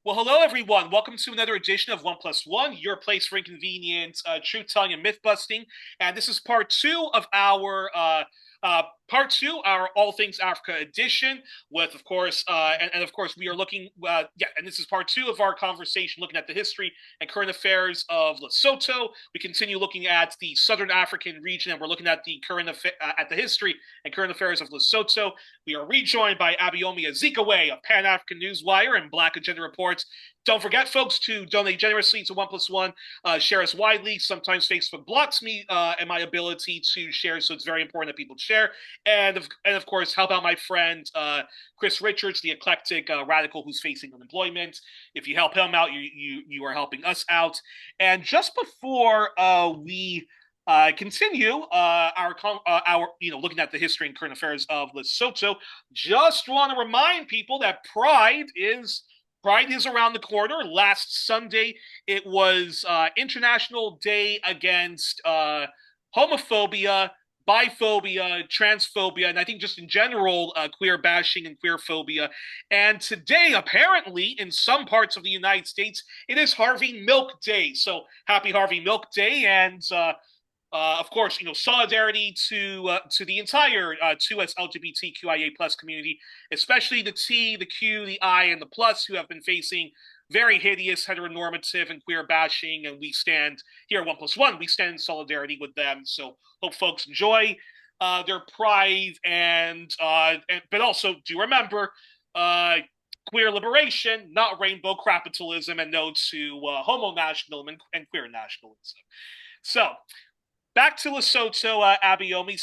Well, hello everyone. Welcome to another edition of One Plus One, your place for inconvenient truth telling and myth busting. And this is part two, our All Things Africa edition. With, of course, and of course, we are looking, and this is part two of our conversation, looking at the history and current affairs of Lesotho. We continue looking at the Southern African region, and we're looking at the history and current affairs of Lesotho. We are rejoined by Abayomi Azikiwe of Pan-African Newswire and Black Agenda Reports. Don't forget, folks, to donate generously to One Plus One. Share us widely. Sometimes Facebook blocks me and my ability to share, so it's very important that people share. And of course, help out my friend Chris Richards, the eclectic radical who's facing unemployment. If you help him out, you are helping us out. And just before we continue our looking at the history and current affairs of Lesotho, just want to remind people that Pride is around the corner. Last Sunday, it was International Day Against Homophobia, biphobia, transphobia, and I think just in general, queer bashing and queer phobia. And today, apparently, in some parts of the United States, it is Harvey Milk Day. So happy Harvey Milk Day, and of course, solidarity to the entire 2S LGBTQIA plus community, especially the T, the Q, the I, and the plus, who have been facing very hideous heteronormative and queer bashing, and we stand here at One Plus One. We stand in solidarity with them. So hope folks enjoy their pride, but also do remember queer liberation, not rainbow capitalism, and no to homo nationalism and queer nationalism. So back to Lesotho, Abayomi.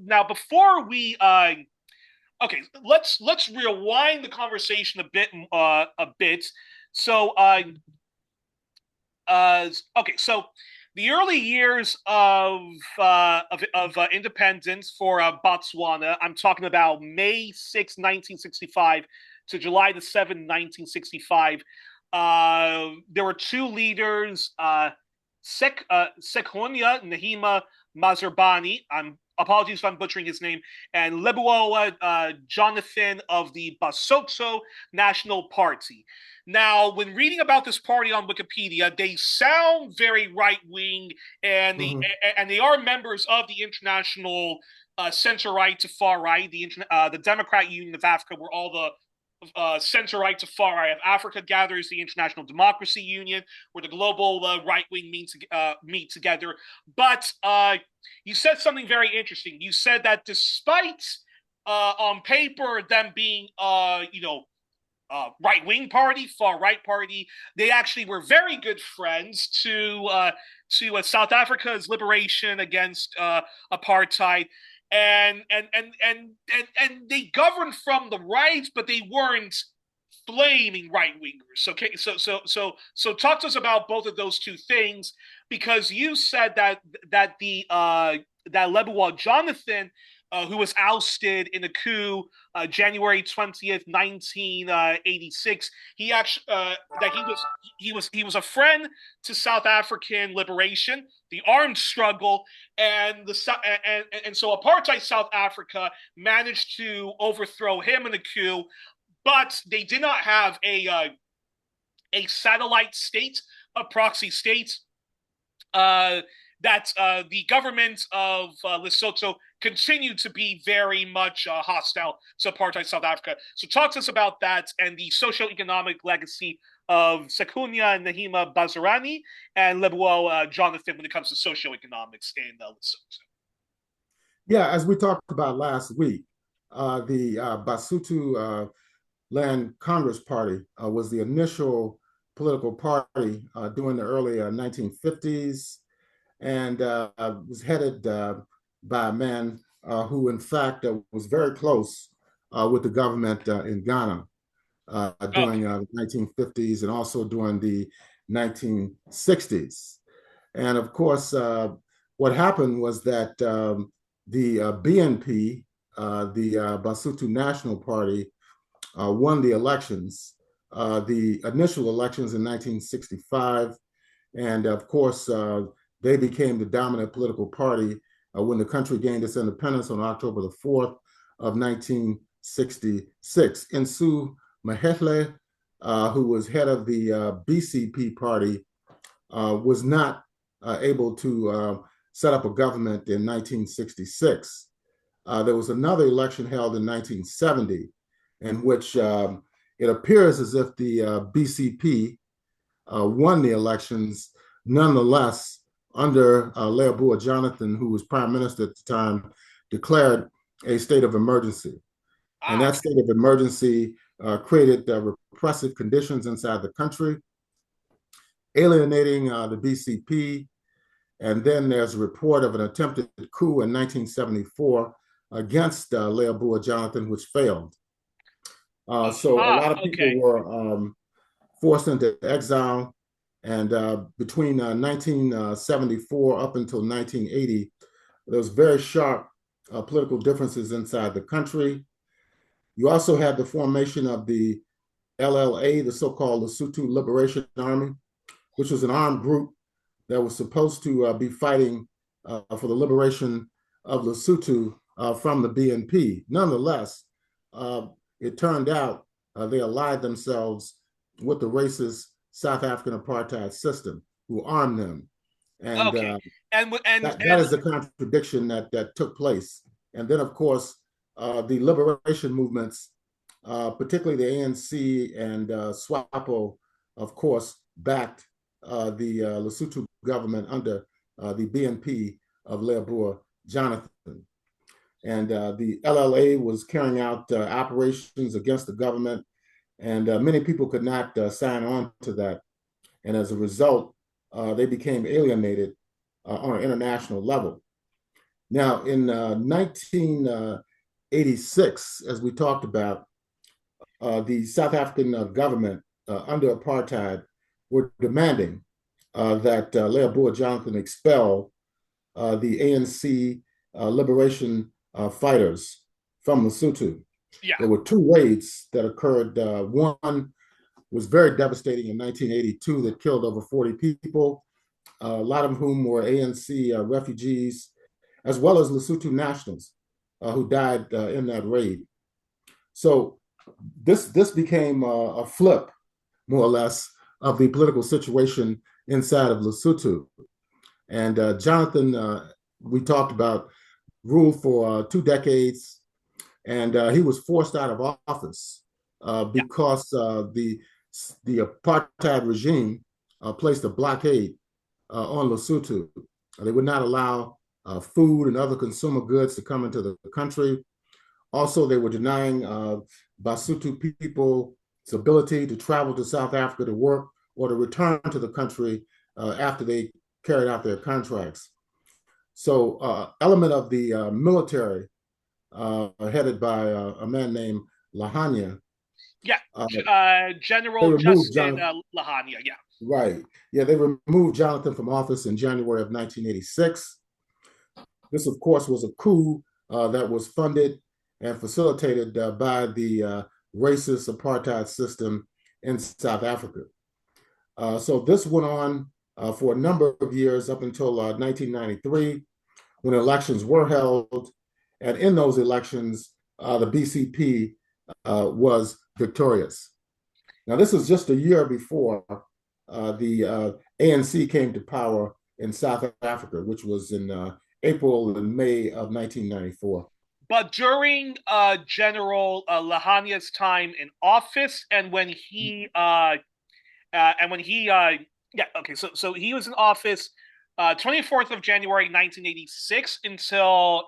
Now before we okay, let's rewind the conversation a bit. So okay, so the early years of independence for Botswana, I'm talking about May 6, 1965 to July the 7th, 1965. There were two leaders, Sekhunya Nahima Mazerbani. Apologies if I'm butchering his name, and Lebuwa Jonathan of the Basotho National Party. Now, when reading about this party on Wikipedia, they sound very right-wing, and they are members of the international center-right to far-right, the Democrat Union of Africa, where all the center-right to far-right of Africa gathers, the International Democracy Union, where the global right-wing meet together. But you said something very interesting. You said that despite on paper them being right-wing party, far-right party, they actually were very good friends to South Africa's liberation against apartheid. And they governed from the right, but they weren't flaming right wingers. Okay, so talk to us about both of those two things, because you said that Lebuwa Jonathan, who was ousted in a coup January 20th, 1986. He actually he was a friend to South African liberation, the armed struggle, and so apartheid South Africa managed to overthrow him in a coup, but they did not have a satellite state, a proxy state. That the government of Lesotho continued to be very much hostile to apartheid South Africa. So talk to us about that and the socioeconomic legacy of Sekhunya Nahima Bazarani and Lebuwa Jonathan when it comes to socioeconomics in Lesotho. Yeah, as we talked about last week, the Basotho Land Congress Party was the initial political party during the early 1950s, and was headed by a man who, in fact, was very close with the government in Ghana during the 1950s and also during the 1960s. And of course, what happened was that the BNP, the Basotho National Party, won the elections, the initial elections in 1965. And of course, they became the dominant political party when the country gained its independence on October the 4th of 1966. Insu Mahehle who was head of the BCP party, was not able to set up a government in 1966. There was another election held in 1970 in which it appears as if the BCP won the elections. Nonetheless, under Leopold Jonathan, who was prime minister at the time, declared a state of emergency. And Ah, that state of emergency created repressive conditions inside the country, alienating the BCP. And then there's a report of an attempted coup in 1974 against Leopold Jonathan, which failed. So a lot of people okay. were forced into exile. And between 1974 up until 1980, there was very sharp political differences inside the country. You also had the formation of the LLA, the so-called Lesotho Liberation Army, which was an armed group that was supposed to be fighting for the liberation of Lesotho from the BNP. Nonetheless, uh, it turned out they allied themselves with the racist South African apartheid system, who armed them, and Okay. And that is the contradiction that took place. And then, of course, the liberation movements, particularly the ANC and SWAPO, of course, backed the Lesotho government under the BNP of Leopold Jonathan. And the LLA was carrying out operations against the government, and many people could not sign on to that. And as a result, they became alienated on an international level. Now, in 1986, as we talked about, the South African government under apartheid were demanding that Leopold Jonathan expel the ANC liberation fighters from Lesotho. yeah. There were two raids that occurred. One was very devastating in 1982 that killed over 40 people, a lot of whom were ANC refugees, as well as Lesotho nationals who died in that raid. So this became a flip, more or less, of the political situation inside of Lesotho. And Jonathan, we talked about, ruled for 2 decades, and he was forced out of office Yeah. because the apartheid regime placed a blockade on Lesotho. They would not allow food and other consumer goods to come into the country. Also, they were denying Basotho people's ability to travel to South Africa to work or to return to the country after they carried out their contracts. So, element of the military, headed by a man named Lahania, Yeah. uh, they General removed Justin Jonathan. Lahania. Yeah. Right. Yeah, they removed Jonathan from office in January of 1986. This, of course, was a coup that was funded and facilitated by the racist apartheid system in South Africa. So this went on for a number of years up until 1993, when elections were held. And in those elections, the BCP was victorious. Now, this was just a year before the ANC came to power in South Africa, which was in April and May of 1994. But during General Lahania's time in office, and when he yeah, okay, so he was in office 24th of January 1986 until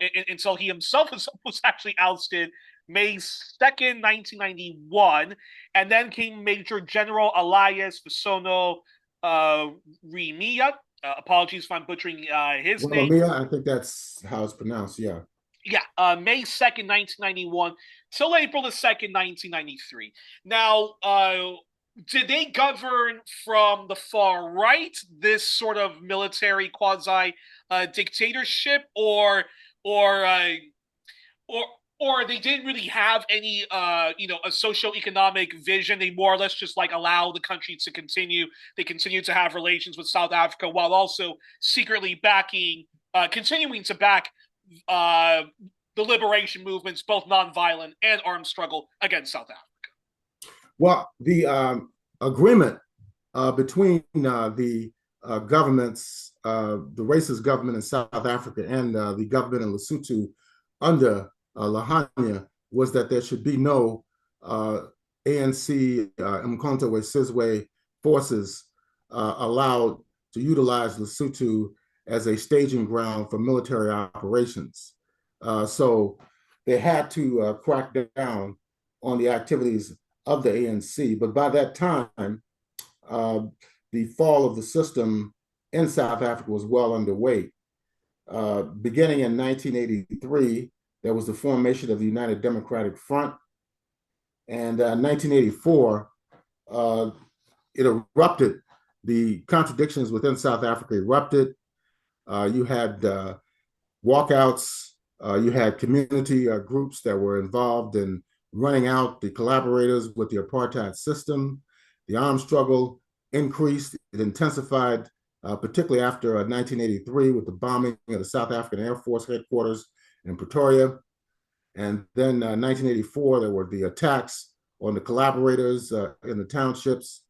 he himself was actually ousted May 2nd, 1991, and then came Major General Elias Fisono Rimia. Apologies if I'm butchering his name. Mia, I think that's how it's pronounced. Yeah. Yeah, May 2nd, 1991, till April 2nd, 1993. Now, did they govern from the far right, this sort of military quasi dictatorship, or uh, or or they didn't really have any a socioeconomic vision? They more or less just like allow the country to continue. They continue to have relations with South Africa while also secretly backing continuing to back uh, the liberation movements, both nonviolent and armed struggle against South Africa. Well, the agreement between governments, the racist government in South Africa and the government in Lesotho under Lahanya was that there should be no ANC Umkhonto we Sizwe forces allowed to utilize Lesotho as a staging ground for military operations. So they had to crack down on the activities of the ANC. But by that time, uh, the fall of the system in South Africa was well underway. Beginning in 1983, there was the formation of the United Democratic Front. And in 1984, it erupted. The contradictions within South Africa erupted. You had walkouts. You had community groups that were involved in running out the collaborators with the apartheid system. The armed struggle increased, it intensified, particularly after 1983 with the bombing of the South African Air Force headquarters in Pretoria. And then 1984, there were the attacks on the collaborators in the townships.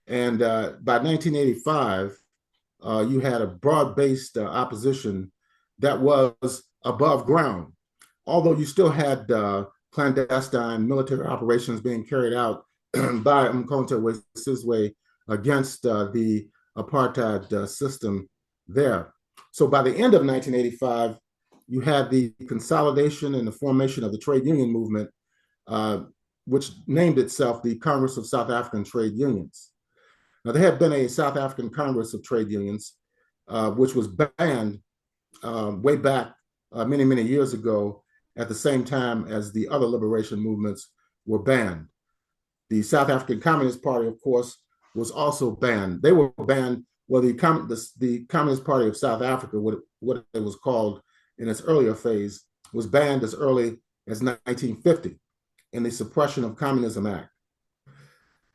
And by 1985, you had a broad-based opposition that was above ground, although you still had clandestine military operations being carried out by Umkhonto we Sizwe against the apartheid system there. So by the end of 1985, you had the consolidation and the formation of the trade union movement, which named itself the Congress of South African Trade Unions. Now, there had been a South African Congress of Trade Unions, which was banned way back many, many years ago at the same time as the other liberation movements were banned. The South African Communist Party, of course, was also banned. They were banned, well, the Communist Party of South Africa, what it was called in its earlier phase, was banned as early as 1950 in the Suppression of Communism Act.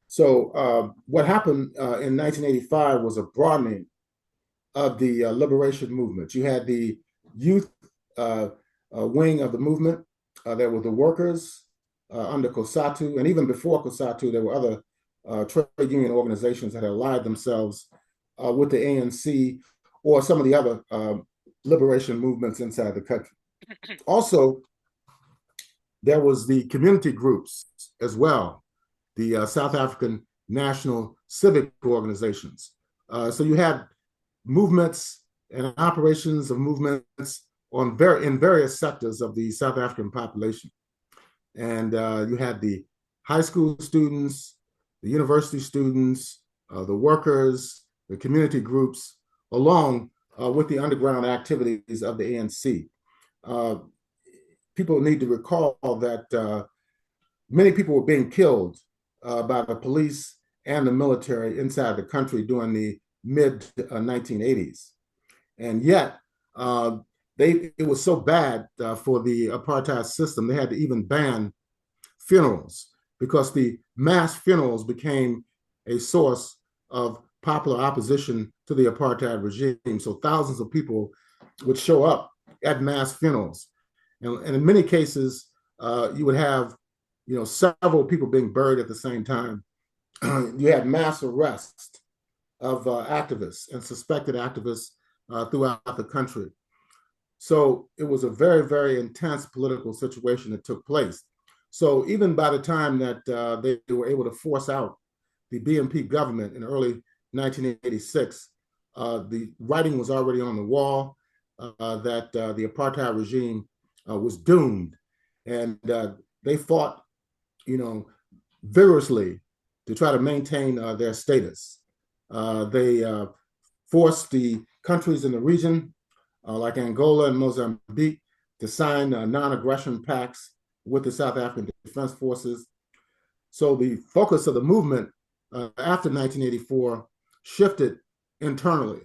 So what happened in 1985 was a broadening of the liberation movement. You had the youth wing of the movement. There were the workers under COSATU, and even before COSATU, there were other trade union organizations that had allied themselves with the ANC or some of the other liberation movements inside the country. Also, there was the community groups as well, the South African National Civic Organizations. So you had movements and operations of movements in various sectors of the South African population. And you had the high school students, the university students, the workers, the community groups, along with the underground activities of the ANC. People need to recall that many people were being killed by the police and the military inside the country during the mid 1980s. And yet, it was so bad for the apartheid system, they had to even ban funerals because the mass funerals became a source of popular opposition to the apartheid regime. So thousands of people would show up at mass funerals. And in many cases, you would have, several people being buried at the same time. You had mass arrests of activists and suspected activists throughout the country. So it was a very, very intense political situation that took place. So even by the time that they were able to force out the BNP government in early 1986, the writing was already on the wall that the apartheid regime was doomed. And they fought, vigorously to try to maintain their status. They forced the countries in the region, like Angola and Mozambique, to sign non-aggression pacts with the South African Defense Forces. So the focus of the movement after 1984 shifted internally.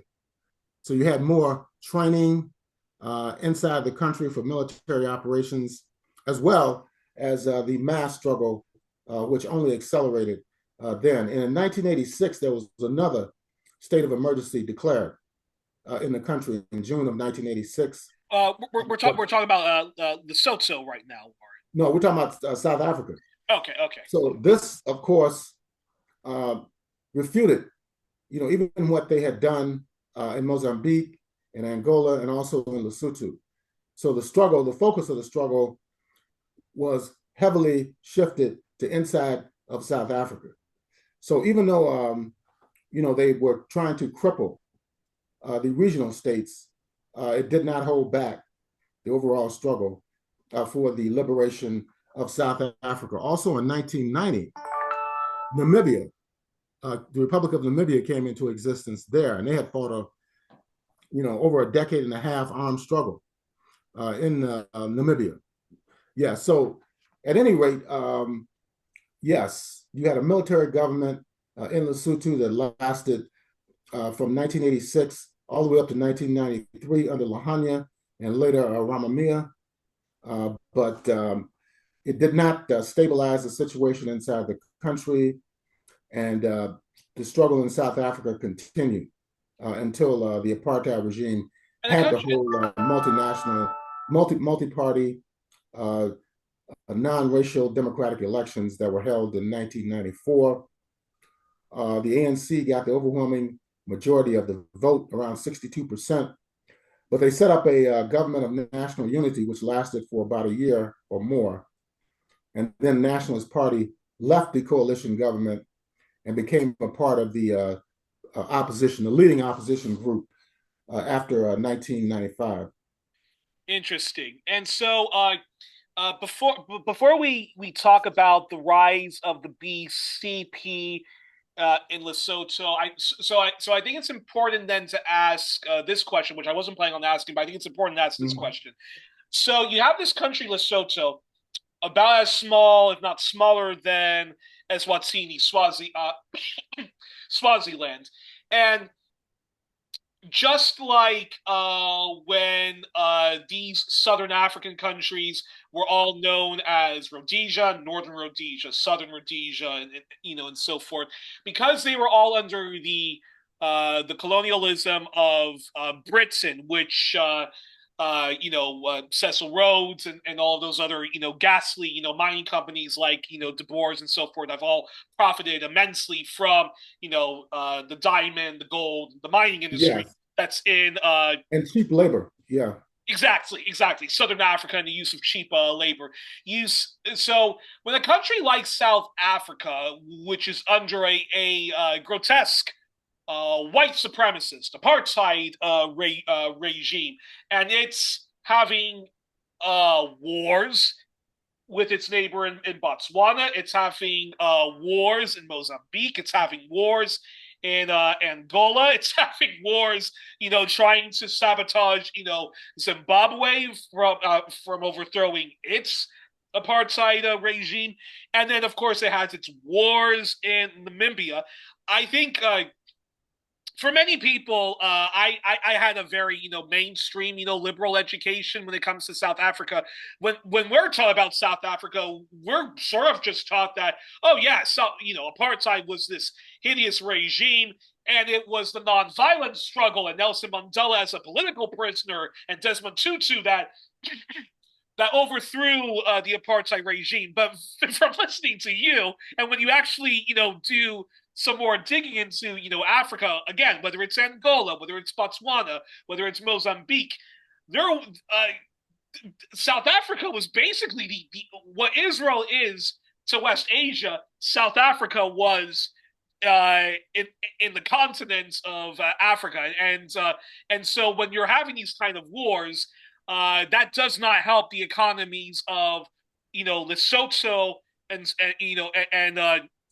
So you had more training inside the country for military operations, as well as the mass struggle, which only accelerated then. And in 1986, there was another state of emergency declared in the country in June of 1986. We're talking about Lesotho right now. No, we're talking about South Africa. Okay, okay. So this, of course, uh, refuted, even what they had done in Mozambique, in Angola, and also in Lesotho. So the focus of the struggle was heavily shifted to inside of South Africa. So even though they were trying to cripple the regional states, it did not hold back the overall struggle for the liberation of South Africa. Also in 1990, Namibia, the Republic of Namibia came into existence there, and they had fought over a decade and a half armed struggle in Namibia. Yeah, so at any rate, yes, you had a military government in Lesotho that lasted from 1986 all the way up to 1993 under Lahania and later Ramamia. But it did not stabilize the situation inside the country, and the struggle in South Africa continued until the apartheid regime And the had the country, whole multinational, multi-party, non-racial democratic elections that were held in 1994. The ANC got the overwhelming majority of the vote, around 62%. But they set up a government of national unity, which lasted for about a year or more. And then Nationalist Party left the coalition government and became a part of the opposition, the leading opposition group after 1995. interesting. And so, before we talk about the rise of the BCP in Lesotho, I think it's important then to ask this question, which I wasn't planning on asking, but I think it's important to ask this Mm-hmm. question. So you have this country, Lesotho, about as small, if not smaller than Eswatini, Swaziland, and just like when these southern African countries were all known as Rhodesia, Northern Rhodesia, Southern Rhodesia, and so forth, because they were all under the colonialism of Britain, which Cecil Rhodes and all of those other ghastly mining companies like De Boers and so forth have all profited immensely from the diamond, the gold, the mining industry Yes, that's in and cheap labor. Yeah, exactly Southern Africa and the use of cheap labor use. So when a country like South Africa, which is under a grotesque white supremacist apartheid regime, and it's having wars with its neighbor in Botswana. It's having wars in Mozambique. It's having wars in Angola. It's having wars, trying to sabotage, Zimbabwe from overthrowing its apartheid regime, and then of course it has its wars in Namibia. I think for many people, I had a very mainstream liberal education when it comes to South Africa. When we're taught about South Africa, we're sort of just taught that, oh yeah, so apartheid was this hideous regime, and it was the nonviolent struggle and Nelson Mandela as a political prisoner and Desmond Tutu that overthrew the apartheid regime. But from listening to you, and when you actually do some more digging into Africa again, whether it's Angola, whether it's Botswana, whether it's Mozambique, there South Africa was basically what Israel is to West Asia. South Africa was in the continent of Africa, and so when you're having these kind of wars, that does not help the economies of Lesotho and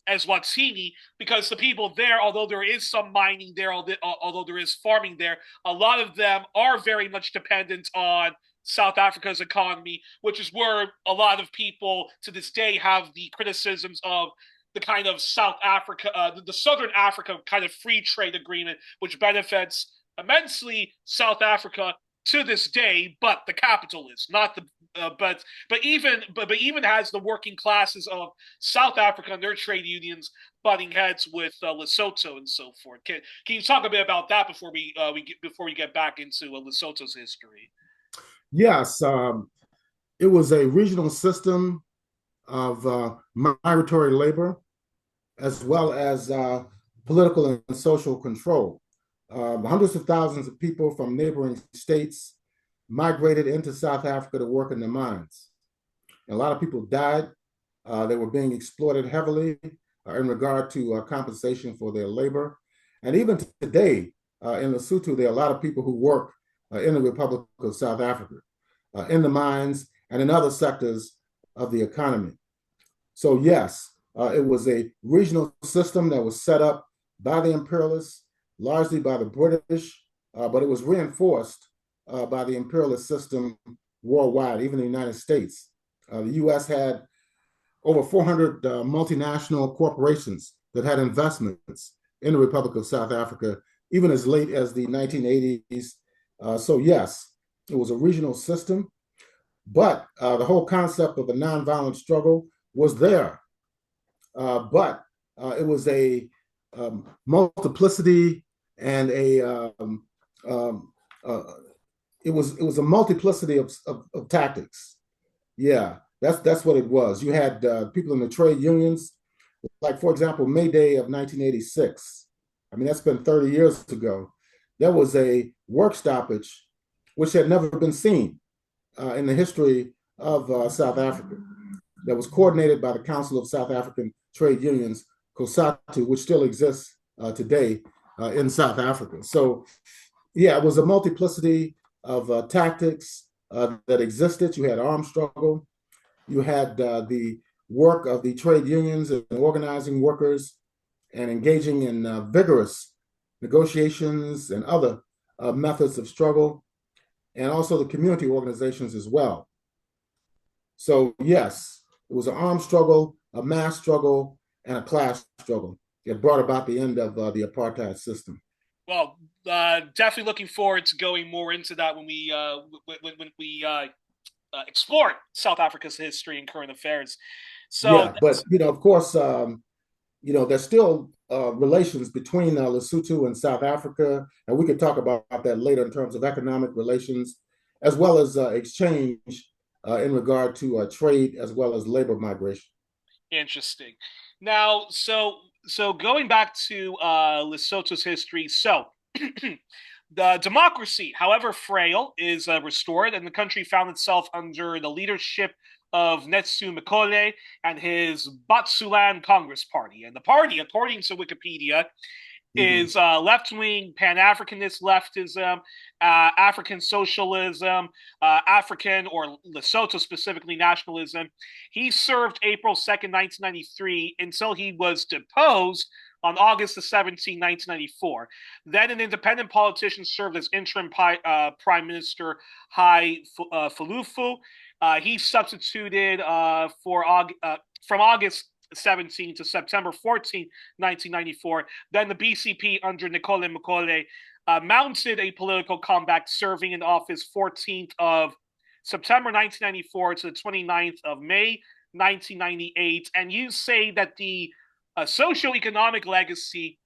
Eswatini, because the people there, although there is some mining there, although there is farming there, a lot of them are very much dependent on South Africa's economy, which is where a lot of people to this day have the criticisms of the kind of South Africa, the Southern Africa kind of free trade agreement, which benefits immensely South Africa to this day, but the capitalists, not the but even has the working classes of South Africa and their trade unions butting heads with Lesotho and so forth. Can you talk a bit about that before we get back into Lesotho's history? yes, it was a regional system of migratory labor, as well as political and social control. Hundreds of thousands of people from neighboring states migrated into South Africa to work in the mines. And a lot of people died. They were being exploited heavily in regard to compensation for their labor. And even today in Lesotho, there are a lot of people who work in the Republic of South Africa, in the mines and in other sectors of the economy. So yes, it was a regional system that was set up by the imperialists, largely by the British, but it was reinforced by the imperialist system worldwide, even the United States. The US had over 400 multinational corporations that had investments in the Republic of South Africa, even as late as the 1980s. So yes, it was a regional system, but the whole concept of a nonviolent struggle was there. But it was a multiplicity and it was a multiplicity of tactics. Yeah, that's what it was. You had people in the trade unions, like for example, May Day of 1986. I mean, that's been 30 years ago. There was a work stoppage which had never been seen in the history of South Africa. That was coordinated by the Council of South African Trade Unions, COSATU, which still exists today in South Africa. So, yeah, it was a multiplicity of tactics that existed. You had armed struggle. You had the work of the trade unions and organizing workers and engaging in vigorous negotiations and other methods of struggle, and also the community organizations as well. So, yes, it was an armed struggle, a mass struggle, and a class struggle. It brought about the end of the apartheid system. Well, definitely looking forward to going more into that when we explore South Africa's history and current affairs. So, Yeah, but of course, there's still relations between Lesotho and South Africa, and we could talk about that later in terms of economic relations, as well as exchange in regard to trade as well as labor migration. interesting. Now, so going back to Lesotho's history, so the democracy, however frail, is restored, and the country found itself under the leadership of Netsu Mikole and his Batsulan Congress Party. And the party, according to Wikipedia, is left-wing Pan-Africanist leftism, African socialism, African or Lesotho specifically nationalism. He served April 2nd, 1993 until he was deposed on August the 17th, 1994. Then an independent politician served as interim Prime Minister Hai Fulufu. He substituted from August 17 to September 14, 1994. Then the BCP under Nicole Mokole mounted a political comeback, serving in office 14th of September 1994 to the 29th of May 1998. And you say that the socioeconomic legacy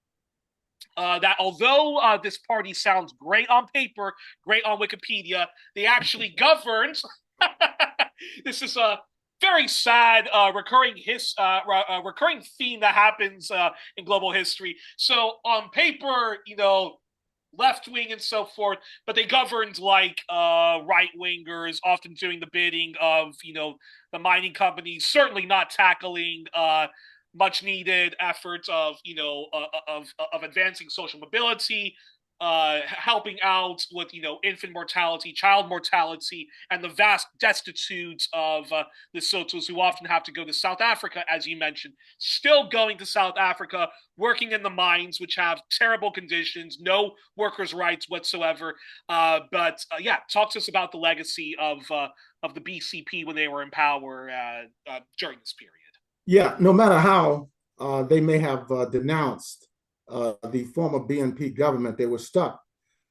that although this party sounds great on paper, great on Wikipedia, they actually governed. This is a very sad recurring theme that happens in global history. So on paper, left wing and so forth, but they governed like right wingers, often doing the bidding of the mining companies. Certainly not tackling much needed efforts of of advancing social mobility, helping out with infant mortality, child mortality, and the vast destitutes of Lesothos who often have to go to South Africa, as you mentioned. Still going to South Africa, working in the mines, which have terrible conditions, no workers' rights whatsoever. But talk to us about the legacy of the BCP when they were in power during this period. Yeah, no matter how they may have denounced the former BNP government, they were stuck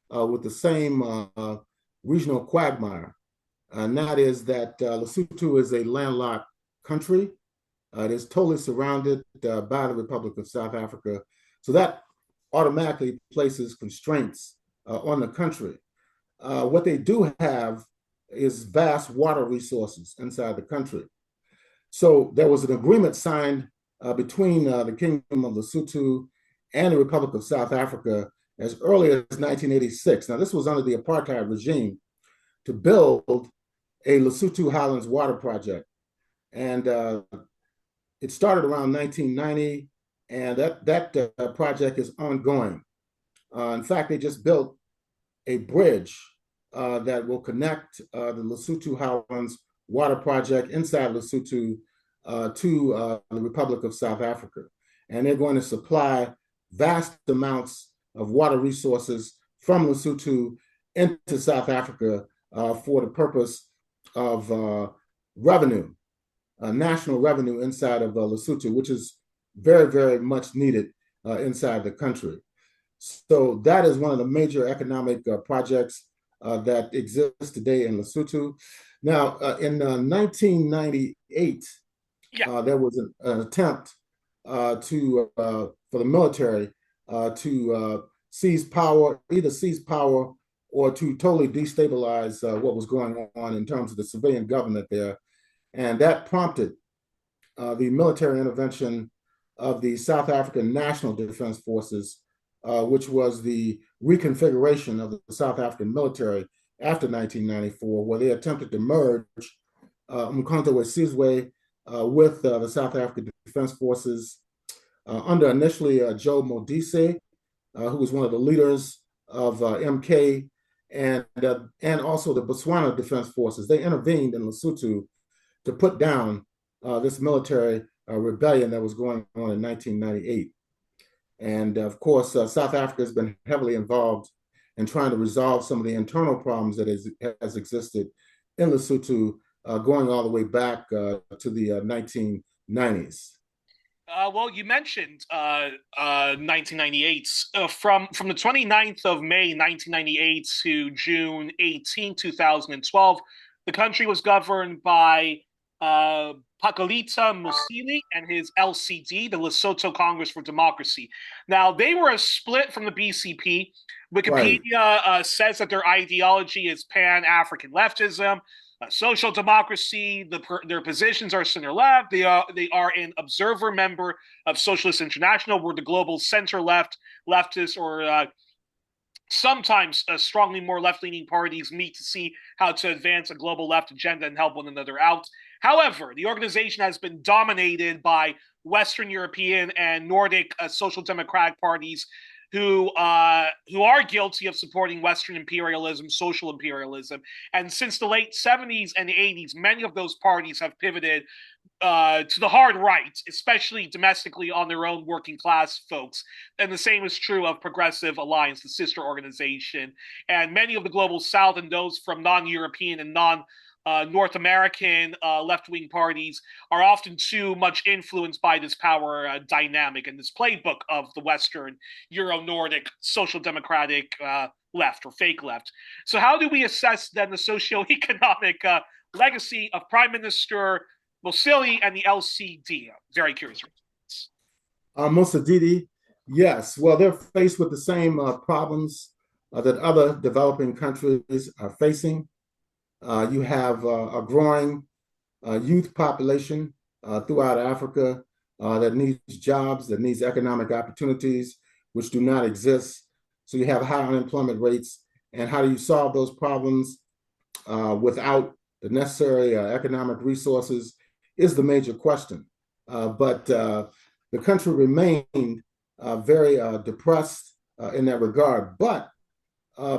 with the same regional quagmire. And that is that Lesotho is a landlocked country. It is totally surrounded by the Republic of South Africa. So that automatically places constraints on the country. What they do have is vast water resources inside the country. So there was an agreement signed between the Kingdom of Lesotho and the Republic of South Africa as early as 1986. Now, this was under the apartheid regime to build a Lesotho Highlands water project. And it started around 1990, and that project is ongoing. In fact, they just built a bridge that will connect the Lesotho Highlands water project inside Lesotho to the Republic of South Africa. And they're going to supply vast amounts of water resources from Lesotho into South Africa for the purpose of revenue, national revenue inside of Lesotho, which is very, very much needed inside the country. So that is one of the major economic projects that exists today in Lesotho. Now, in 1998, there was an attempt for the military to seize power, either seize power or to totally destabilize what was going on in terms of the civilian government there. And that prompted the military intervention of the South African National Defense Forces, which was the reconfiguration of the South African military after 1994, where they attempted to merge Umkhonto we Sizwe with the South African Defense Forces under initially Joe Modise, who was one of the leaders of MK, and also the Botswana Defense Forces. They intervened in Lesotho to put down this military rebellion that was going on in 1998. And of course, South Africa has been heavily involved in trying to resolve some of the internal problems that has existed in Lesotho, going all the way back to the 1990s. Well, you mentioned 1998. From the 29th of May, 1998 to June 18, 2012, the country was governed by Pakalita Musili and his LCD, the Lesotho Congress for Democracy. Now, they were a split from the BCP. Wikipedia says that their ideology is Pan-African leftism, social democracy. Their positions are center left. They are an observer member of Socialist International, where the global center left, leftist, or sometimes strongly more left-leaning parties meet to see how to advance a global left agenda and help one another out. However, the organization has been dominated by Western European and Nordic social democratic parties who are guilty of supporting Western imperialism, social imperialism. And since the late 70s and 80s, many of those parties have pivoted to the hard right, especially domestically on their own working class folks. And the same is true of Progressive Alliance, the sister organization. And many of the global South and those from non-European and North American left-wing parties are often too much influenced by this power dynamic and this playbook of the Western Euro-Nordic social democratic left or fake left. So how do we assess then the socioeconomic legacy of Prime Minister Musili and the LCD? Very curious. Musili, yes. Well, they're faced with the same problems that other developing countries are facing. You have a growing youth population throughout Africa that needs jobs, that needs economic opportunities, which do not exist. So you have high unemployment rates. And how do you solve those problems without the necessary economic resources is the major question. But the country remained very depressed in that regard. But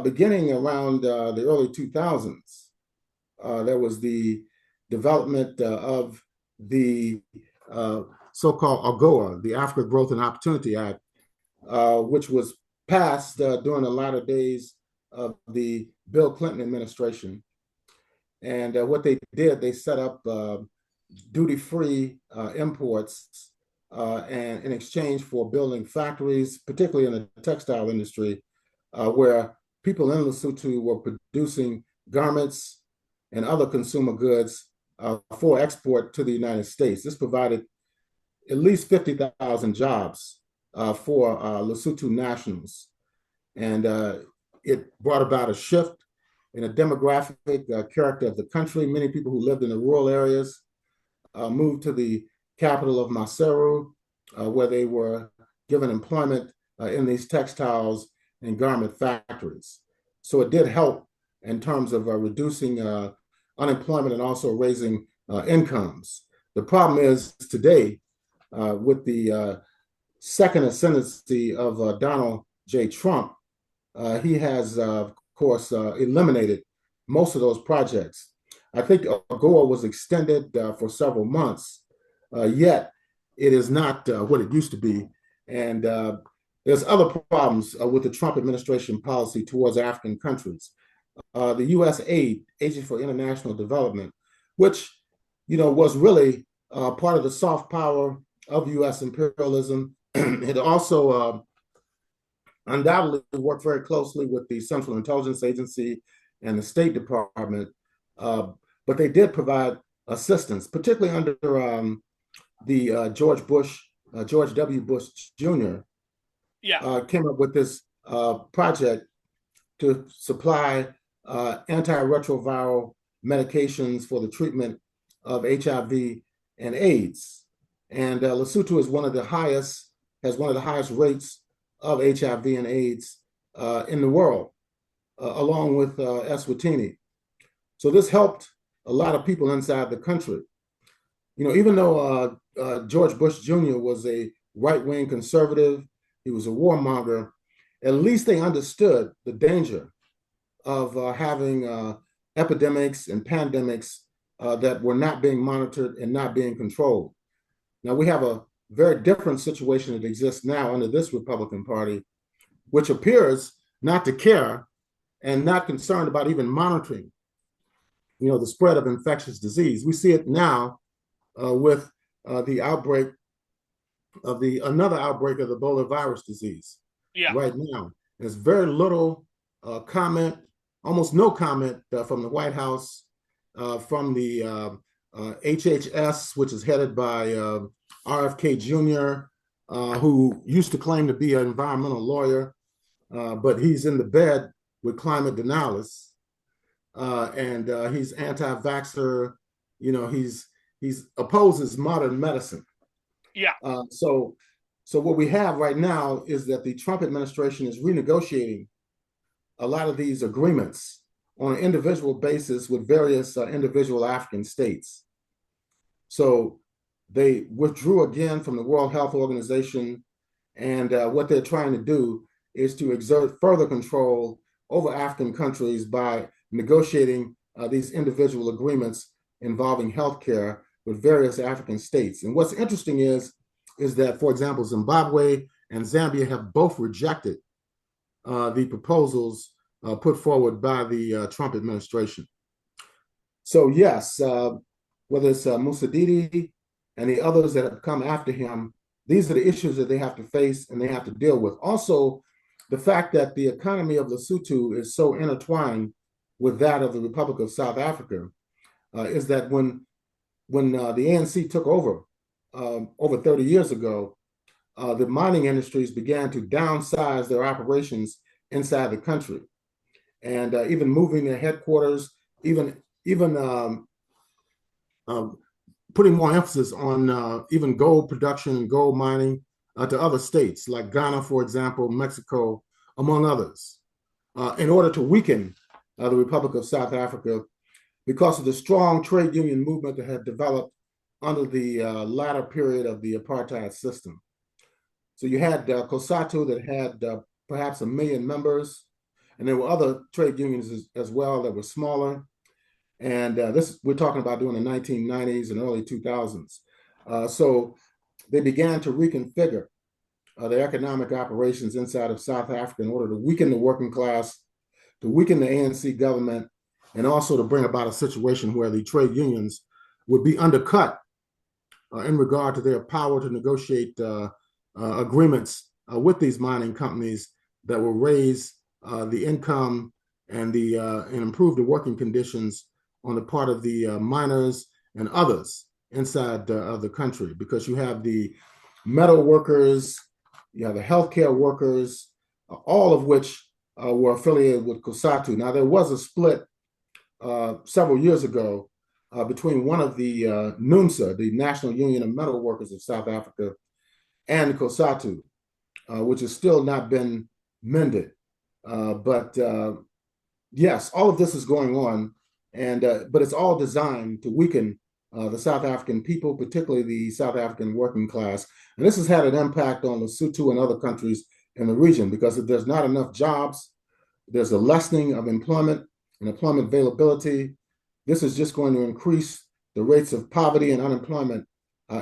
beginning around the early 2000s, there was the development of the so-called AGOA, the Africa Growth and Opportunity Act, which was passed during the latter days of the Bill Clinton administration. And what they did, they set up duty-free imports and in exchange for building factories, particularly in the textile industry, where people in Lesotho were producing garments and other consumer goods for export to the United States. This provided at least 50,000 jobs for Lesotho nationals. And it brought about a shift in the demographic character of the country. Many people who lived in the rural areas moved to the capital of Maseru, where they were given employment in these textiles and garment factories. So it did help in terms of reducing unemployment and also raising incomes. The problem is today, with the second ascendancy of Donald J. Trump, he has, of course, eliminated most of those projects. I think AGOA was extended for several months, yet it is not what it used to be. And there's other problems with the Trump administration policy towards African countries. The U.S. Agency for International Development, which was really part of the soft power of U.S. imperialism. It also undoubtedly worked very closely with the Central Intelligence Agency and the State Department, but they did provide assistance, particularly under the George W. Bush Jr. Came up with this project to supply antiretroviral medications for the treatment of HIV and AIDS. And Lesotho is has one of the highest rates of HIV and AIDS in the world, along with Eswatini. So this helped a lot of people inside the country. Even though George Bush Jr. was a right-wing conservative, he was a warmonger, at least they understood the danger of having epidemics and pandemics that were not being monitored and not being controlled. Now, we have a very different situation that exists now under this Republican Party, which appears not to care and not concerned about even monitoring, the spread of infectious disease. We see it now with the outbreak of another outbreak of the Ebola virus disease. Right now. There's very little comment, almost no comment from the White House, from the HHS, which is headed by RFK Jr., who used to claim to be an environmental lawyer, but he's in the bed with climate denialists, and he's anti-vaxxer. He's opposes modern medicine. So what we have right now is that the Trump administration is renegotiating a lot of these agreements on an individual basis with various individual African states. So they withdrew again from the World Health Organization, and what they're trying to do is to exert further control over African countries by negotiating these individual agreements involving healthcare with various African states. And what's interesting is that, for example, Zimbabwe and Zambia have both rejected the proposals put forward by the Trump administration. So yes, whether it's Musadidi and the others that have come after him, these are the issues that they have to face and they have to deal with. Also, the fact that the economy of Lesotho is so intertwined with that of the Republic of South Africa is that when the ANC took over 30 years ago, the mining industries began to downsize their operations inside the country, and even moving their headquarters, even putting more emphasis on even gold production and gold mining to other states like Ghana, for example, Mexico, among others, in order to weaken the Republic of South Africa because of the strong trade union movement that had developed under the latter period of the apartheid system. So you had COSATU that had perhaps 1 million members, and there were other trade unions as well that were smaller. And this we're talking about during the 1990s and early 2000s. So they began to reconfigure their economic operations inside of South Africa in order to weaken the working class, to weaken the ANC government, and also to bring about a situation where the trade unions would be undercut in regard to their power to negotiate agreements with these mining companies that will raise the income and improve the working conditions on the part of the miners and others inside of the country, because you have the metal workers, you have the healthcare workers, all of which were affiliated with COSATU. Now, there was a split several years ago between one of the NUMSA, the National Union of Metal Workers of South Africa, and COSATU, which has still not been mended. But yes, all of this is going on, and but it's all designed to weaken the South African people, particularly the South African working class. And this has had an impact on Lesotho and other countries in the region because if there's not enough jobs, there's a lessening of employment and employment availability. This is just going to increase the rates of poverty and unemployment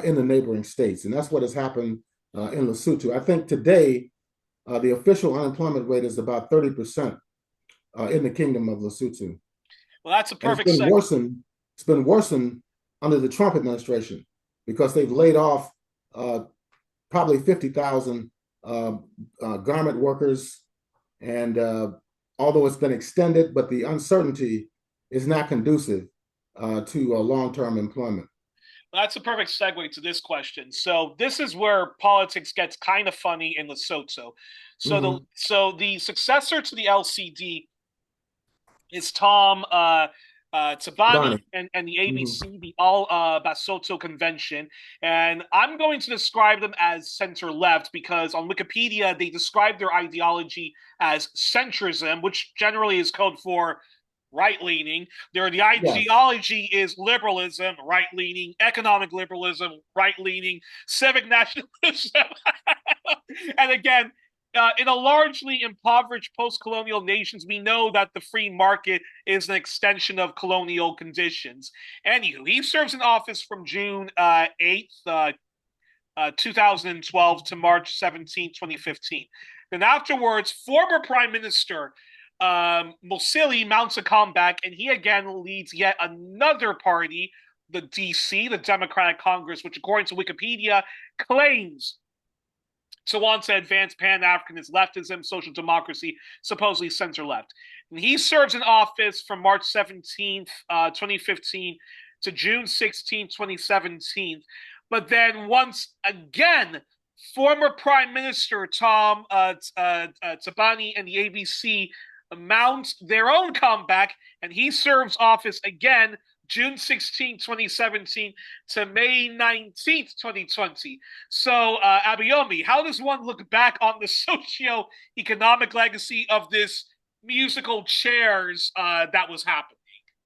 in the neighboring states. And that's what has happened in Lesotho. I think today, the official unemployment rate is about 30% in the Kingdom of Lesotho. Well, that's a And perfect segue. It's been worsened under the Trump administration because they've laid off probably 50,000 garment workers. And although it's been extended, but the uncertainty is not conducive to long-term employment. That's a perfect segue to this question. So this is where politics gets kind of funny in Lesotho. So the successor to the LCD is Tom Tabani Bonnie. and the ABC, the All Basotho Convention. And I'm going to describe them as center left because on Wikipedia, they describe their ideology as centrism, which generally is code for right-leaning. The Yes. ideology is liberalism, right-leaning, economic liberalism, right-leaning, civic nationalism. And again, in a largely impoverished post-colonial nations, we know that the free market is an extension of colonial conditions. Anywho, he serves in office from June 8th, 2012 to March 17th, 2015. Then afterwards, former Prime Minister Mosili mounts a comeback, and he again leads yet another party, the DC, the Democratic Congress, which according to Wikipedia claims to want to advance Pan-Africanist leftism, social democracy, supposedly center-left. And he serves in office from March 17th, 2015 to June 16th, 2017. But then once again, former Prime Minister Tom Tabani and the ABC mount their own comeback, and he serves office again June 16th, 2017 to May 19th, 2020. So, Abayomi, how does one look back on the socio-economic legacy of this musical chairs that was happening?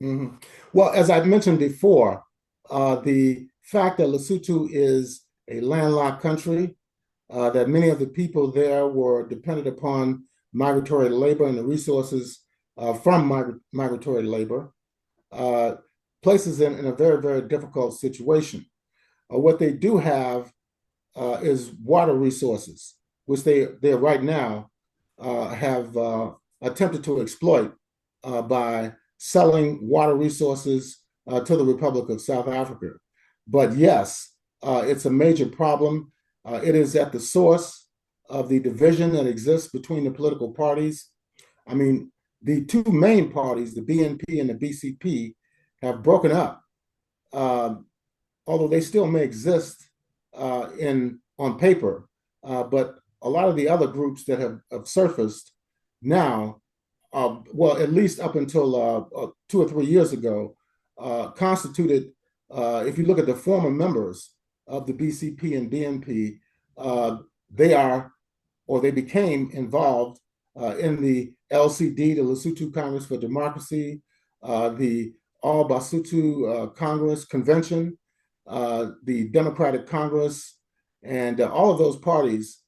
Mm-hmm. Well, as I've mentioned before, the fact that Lesotho is a landlocked country, that many of the people there were dependent upon migratory labor and the resources from migratory labor, places them in a very, very difficult situation. What they do have is water resources, which they right now have attempted to exploit by selling water resources to the Republic of South Africa. But yes, it's a major problem. It is at the source of the division that exists between the political parties. I mean, the two main parties, the BNP and the BCP, have broken up, although they still may exist on paper. But a lot of the other groups that have surfaced now, well, at least up until 2 or 3 years ago, constituted, if you look at the former members of the BCP and BNP, they are, or they became involved in the LCD, the Lesotho Congress for Democracy, the All Basotho Congress Convention, the Democratic Congress, and all of those parties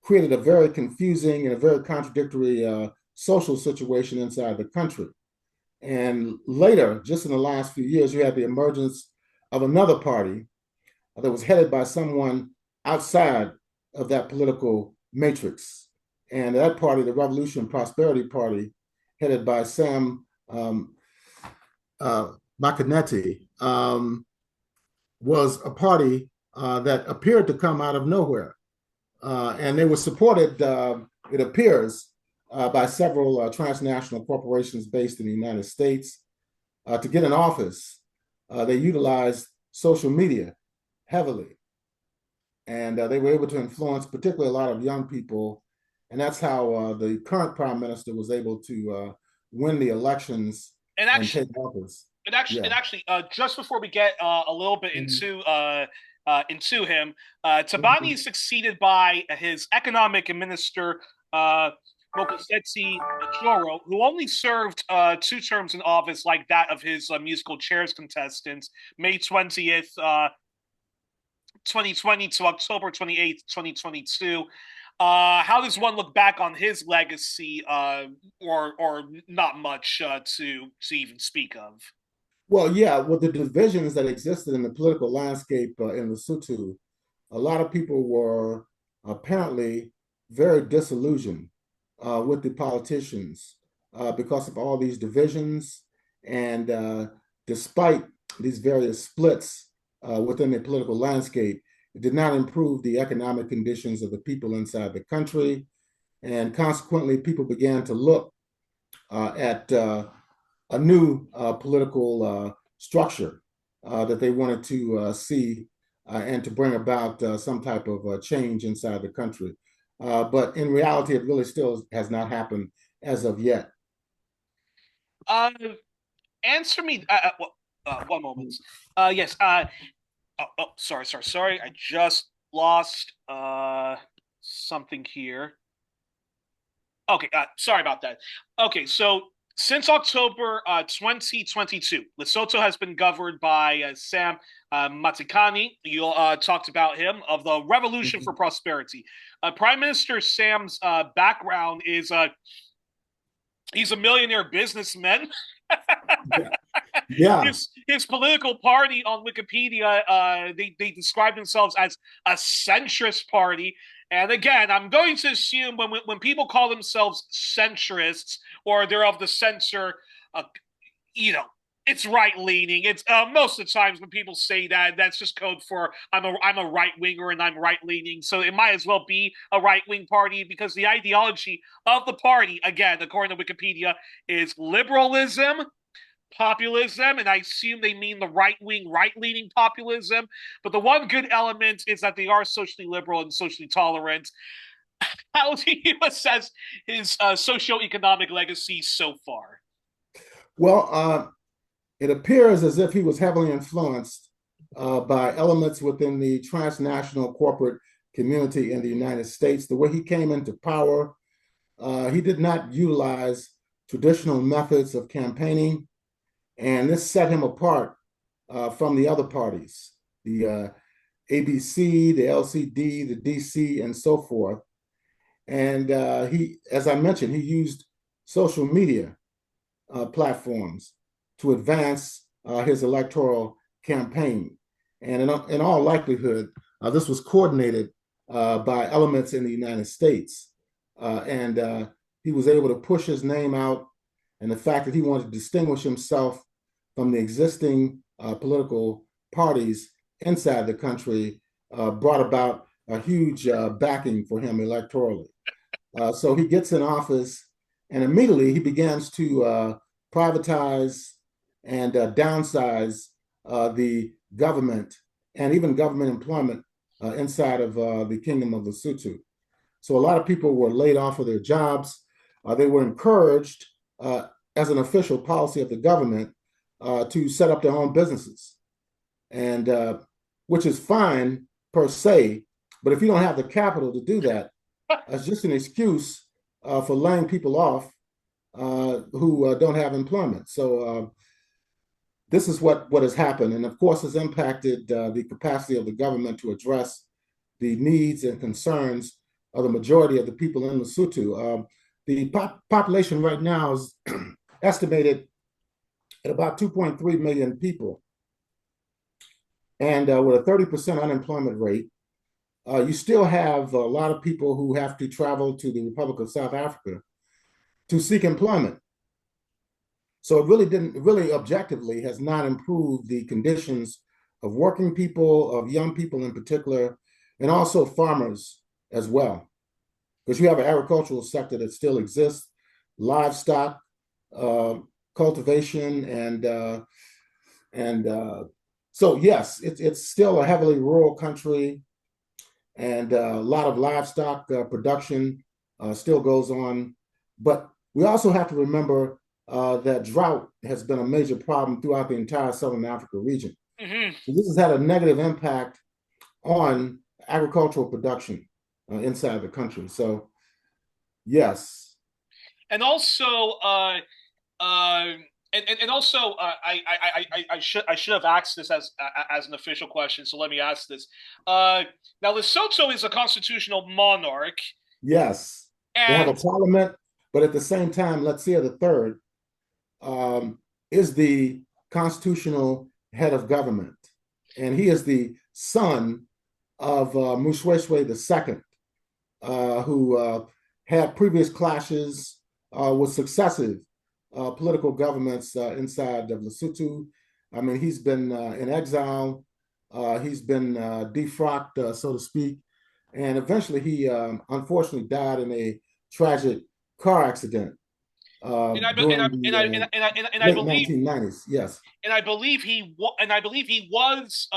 created a very confusing and a very contradictory social situation inside the country. And later, just in the last few years, you had the emergence of another party that was headed by someone outside of that political matrix. And that party, the Revolution and Prosperity Party, headed by Sam Makaneti, was a party that appeared to come out of nowhere. And they were supported, it appears, by several transnational corporations based in the United States. To get in office, they utilized social media heavily. And they were able to influence particularly a lot of young people. And that's how the current prime minister was able to win the elections And and actually, take office. Yeah. just before we get a little bit Mhm. into him, Tabani Mhm. is succeeded by his economic minister, uh, Mokosetsi Joro, who only served 2 terms in office, like that of his musical chairs contestant, May 20th, 2020 to October 28th, 2022. How does one look back on his legacy, or not much to even speak of? Well, yeah, with the divisions that existed in the political landscape in Lesotho, a lot of people were apparently very disillusioned with the politicians because of all these divisions. And despite these various splits within the political landscape, it did not improve the economic conditions of the people inside the country. And consequently, people began to look at a new political structure that they wanted to see and to bring about some type of change inside the country. But in reality, it really still has not happened as of yet. Uh, Answer me. One moment. Yes. Sorry. I just lost something here. Okay, sorry about that. Okay, so since October 2022, Lesotho has been governed by Sam Matikani. You talked about him, of the Revolution for Mhm. Prosperity. Prime Minister Sam's background is he's a millionaire businessman. Yeah. Yeah. His political party on Wikipedia, they describe themselves as a centrist party. And again, I'm going to assume when people call themselves centrists, or they're of the center, uh, you know, it's right leaning. It's most of the times when people say that, that's just code for I'm a right winger and I'm right leaning. So it might as well be a right wing party, because the ideology of the party, again, according to Wikipedia, is liberalism, populism, and I assume they mean the right wing, right leaning populism. But the one good element is that they are socially liberal and socially tolerant. How do you assess his socioeconomic legacy so far? Well, it appears as if he was heavily influenced by elements within the transnational corporate community in the United States. The way he came into power, he did not utilize traditional methods of campaigning, and this set him apart from the other parties, the ABC, the LCD, the DC, and so forth. And he, as I mentioned, he used social media platforms to advance his electoral campaign. And in all likelihood, this was coordinated by elements in the United States. And he was able to push his name out. And the fact that he wanted to distinguish himself from the existing political parties inside the country brought about a huge backing for him electorally. So he gets in office, and immediately he begins to privatize and downsize the government and even government employment inside of the Kingdom of Lesotho. So a lot of people were laid off of their jobs. They were encouraged, as an official policy of the government, to set up their own businesses, and which is fine per se. But if you don't have the capital to do that, that's just an excuse for laying people off who don't have employment. So this is what has happened, and of course has impacted the capacity of the government to address the needs and concerns of the majority of the people in Lesotho. The population right now is estimated at about 2.3 million people, and with a 30% unemployment rate, you still have a lot of people who have to travel to the Republic of South Africa to seek employment. So it really objectively has not improved the conditions of working people, of young people in particular, and also farmers as well. Because you have an agricultural sector that still exists, livestock, uh, cultivation, and so yes, it's still a heavily rural country, and a lot of livestock production still goes on. But we also have to remember that drought has been a major problem throughout the entire Southern Africa region. Mm-hmm. So this has had a negative impact on agricultural production inside the country. So yes. And also, uh, and also, I should have asked this as an official question. So let me ask this. Now, Lesotho is a constitutional monarch, Yes, they have a and parliament, but at the same time, Letsia the third is the constitutional head of government, and he is the son of Moshoeshoe the second, who had previous clashes with successive political governments inside of Lesotho. I mean, he's been in exile, he's been defrocked, so to speak, and eventually he unfortunately died in a tragic car accident and I during and I the and I late believe 1990s. Yes. and I believe he was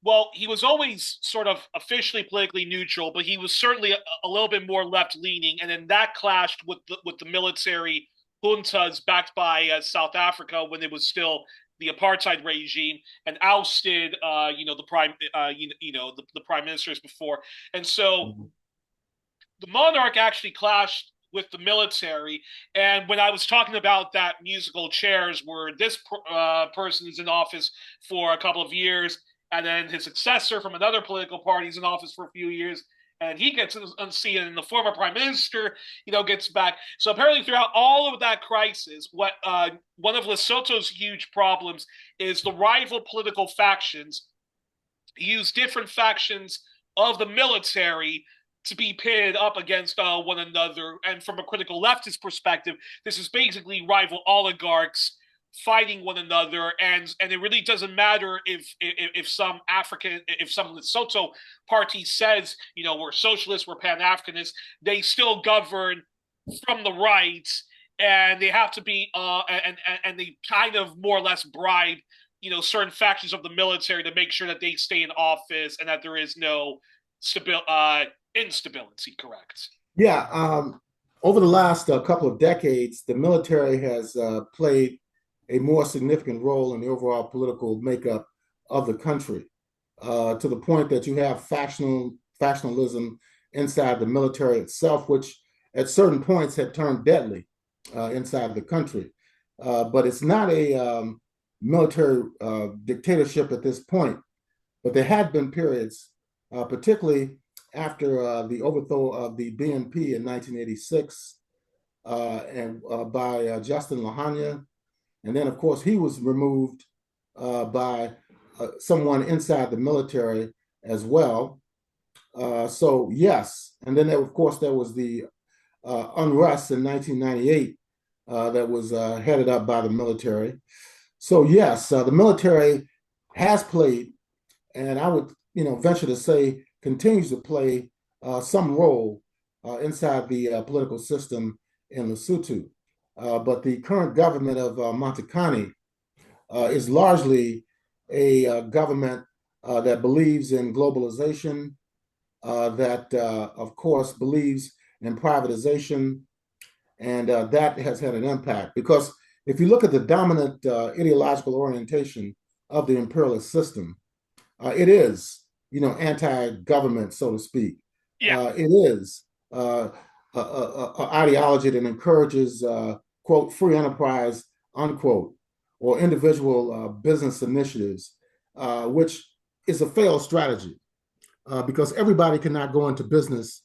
well, he was always sort of officially politically neutral, but he was certainly a little bit more left leaning, and then that clashed with the military juntas backed by South Africa when it was still the apartheid regime and ousted the prime the prime ministers before, and so Mhm. the monarch actually clashed with the military. And when I was talking about that musical chairs, where this person is in office for a couple of years, and then his successor from another political party is in office for a few years, and he gets unseated, and the former prime minister, gets back. So apparently, throughout all of that crisis, what one of Lesotho's huge problems is the rival political factions use different factions of the military to be pitted up against one another. And from a critical leftist perspective, this is basically rival oligarchs fighting one another, and it really doesn't matter if some Lesotho party says, we're socialists, we're Pan-Africanists, they still govern from the right, and they have to be and they kind of more or less bribe certain factions of the military to make sure that they stay in office and that there is no instability. Correct. Yeah. Over the last couple of decades, the military has played a more significant role in the overall political makeup of the country, to the point that you have factionalism inside the military itself, which at certain points had turned deadly inside the country. But it's not a military dictatorship at this point. But there had been periods, particularly after the overthrow of the BNP in 1986 and by Justin Lahania. And then, of course, he was removed by someone inside the military as well. So, yes. And then, of course, there was the unrest in 1998 that was headed up by the military. So, yes, the military has played, and I would, venture to say, continues to play some role inside the political system in Lesotho. But the current government of Montekane is largely a government that believes in globalization, that, of course, believes in privatization, and that has had an impact. Because if you look at the dominant ideological orientation of the imperialist system, it is, anti-government, so to speak. Yeah. It is ideology that encourages, quote, free enterprise, unquote, or individual business initiatives, which is a failed strategy because everybody cannot go into business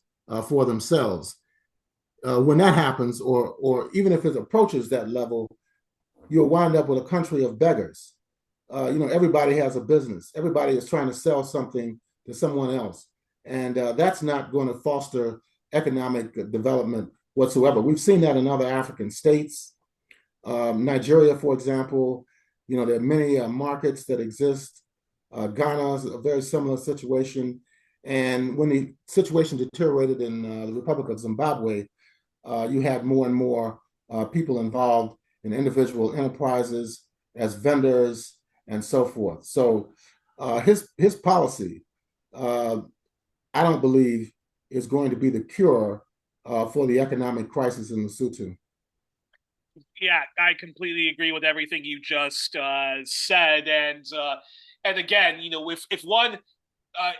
for themselves. When that happens, or even if it approaches that level, you'll wind up with a country of beggars. Everybody has a business. Everybody is trying to sell something to someone else. And that's not going to foster economic development whatsoever. We've seen that in other African states. Nigeria, for example, there are many markets that exist. Ghana is a very similar situation. And when the situation deteriorated in the Republic of Zimbabwe, you had more and more people involved in individual enterprises as vendors and so forth. So his policy, I don't believe, is going to be the cure for the economic crisis in Lesotho. Yeah, I completely agree with everything you just said, and again,